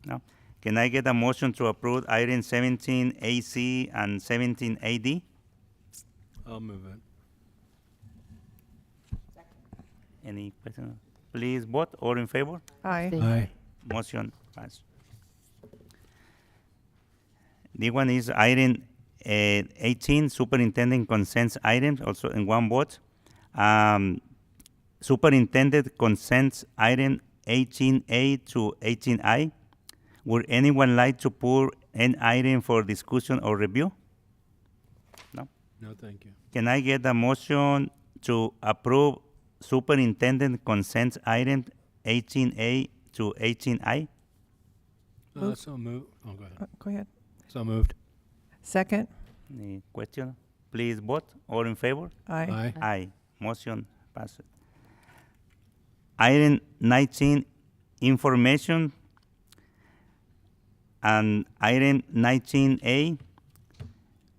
No? Can I get a motion to approve item 17AC and 17AD? I'll move it. Any question? Please vote. All in favor? Aye. Aye. Motion passed. The one is item 18, superintendent consents items, also in one vote. Superintendent consents item 18A to 18I. Would anyone like to put an item for discussion or review? No? No, thank you. Can I get a motion to approve superintendent consents item 18A to 18I? So moved. Oh, go ahead. Go ahead. So moved. Second. Any question? Please vote. All in favor? Aye. Aye. Aye. Motion passed. Item 19, information. And item 19A,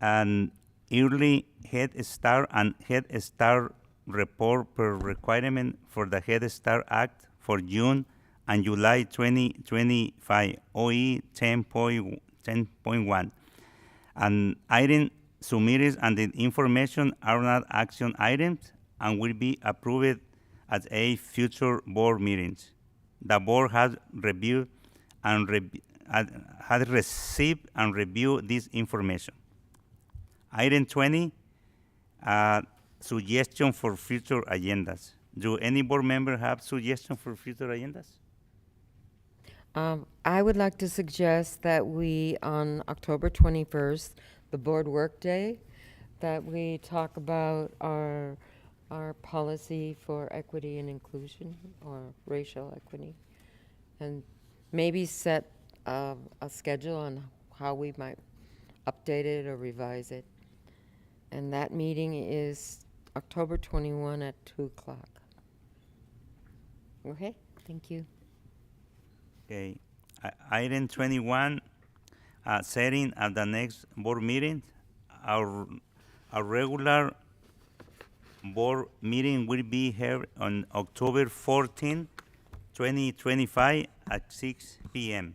an yearly Head Start and Head Start report per requirement for the Head Start Act for June and July 2025, OE 10.1. And item submitted and the information are not action items and will be approved at a future board meetings. The board has reviewed and had received and reviewed this information. Item 20, suggestion for future agendas. Do any board member have suggestions for future agendas? I would like to suggest that we, on October 21st, the board work day, that we talk about our policy for equity and inclusion, or racial equity, and maybe set a schedule on how we might update it or revise it. And that meeting is October 21 at 2 o'clock. Okay, thank you. Okay. Item 21, setting at the next board meeting. Our regular board meeting will be held on October 14, 2025 at 6 p.m.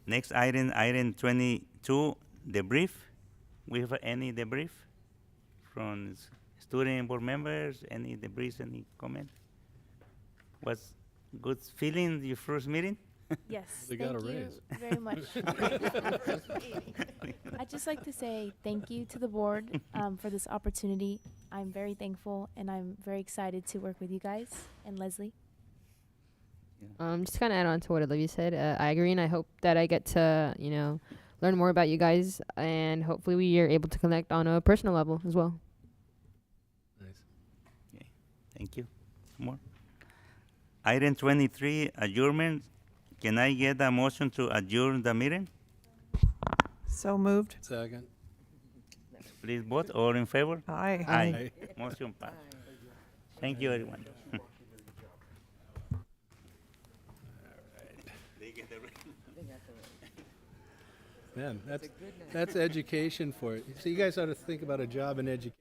Next item, item 22, debrief. We have any debrief from student board members? Any debriefs, any comment? Was good feeling your first meeting? Yes, They thank got a you raise. very much. I'd just like to say thank you to the board for this opportunity. I'm very thankful, and I'm very excited to work with you guys and Leslie. Just kind of add on to what Olivia said. I agree, and I hope that I get to, learn more about you guys, and hopefully we are able to connect on a personal level as well. Nice. Okay, thank you. More. Item 23, adjournment. Can I get a motion to adjourn the meeting? So moved. Second. Please vote. All in favor? Aye. Aye. Motion passed. Thank you, everyone. Man, that's education for it. So you guys ought to think about a job in education.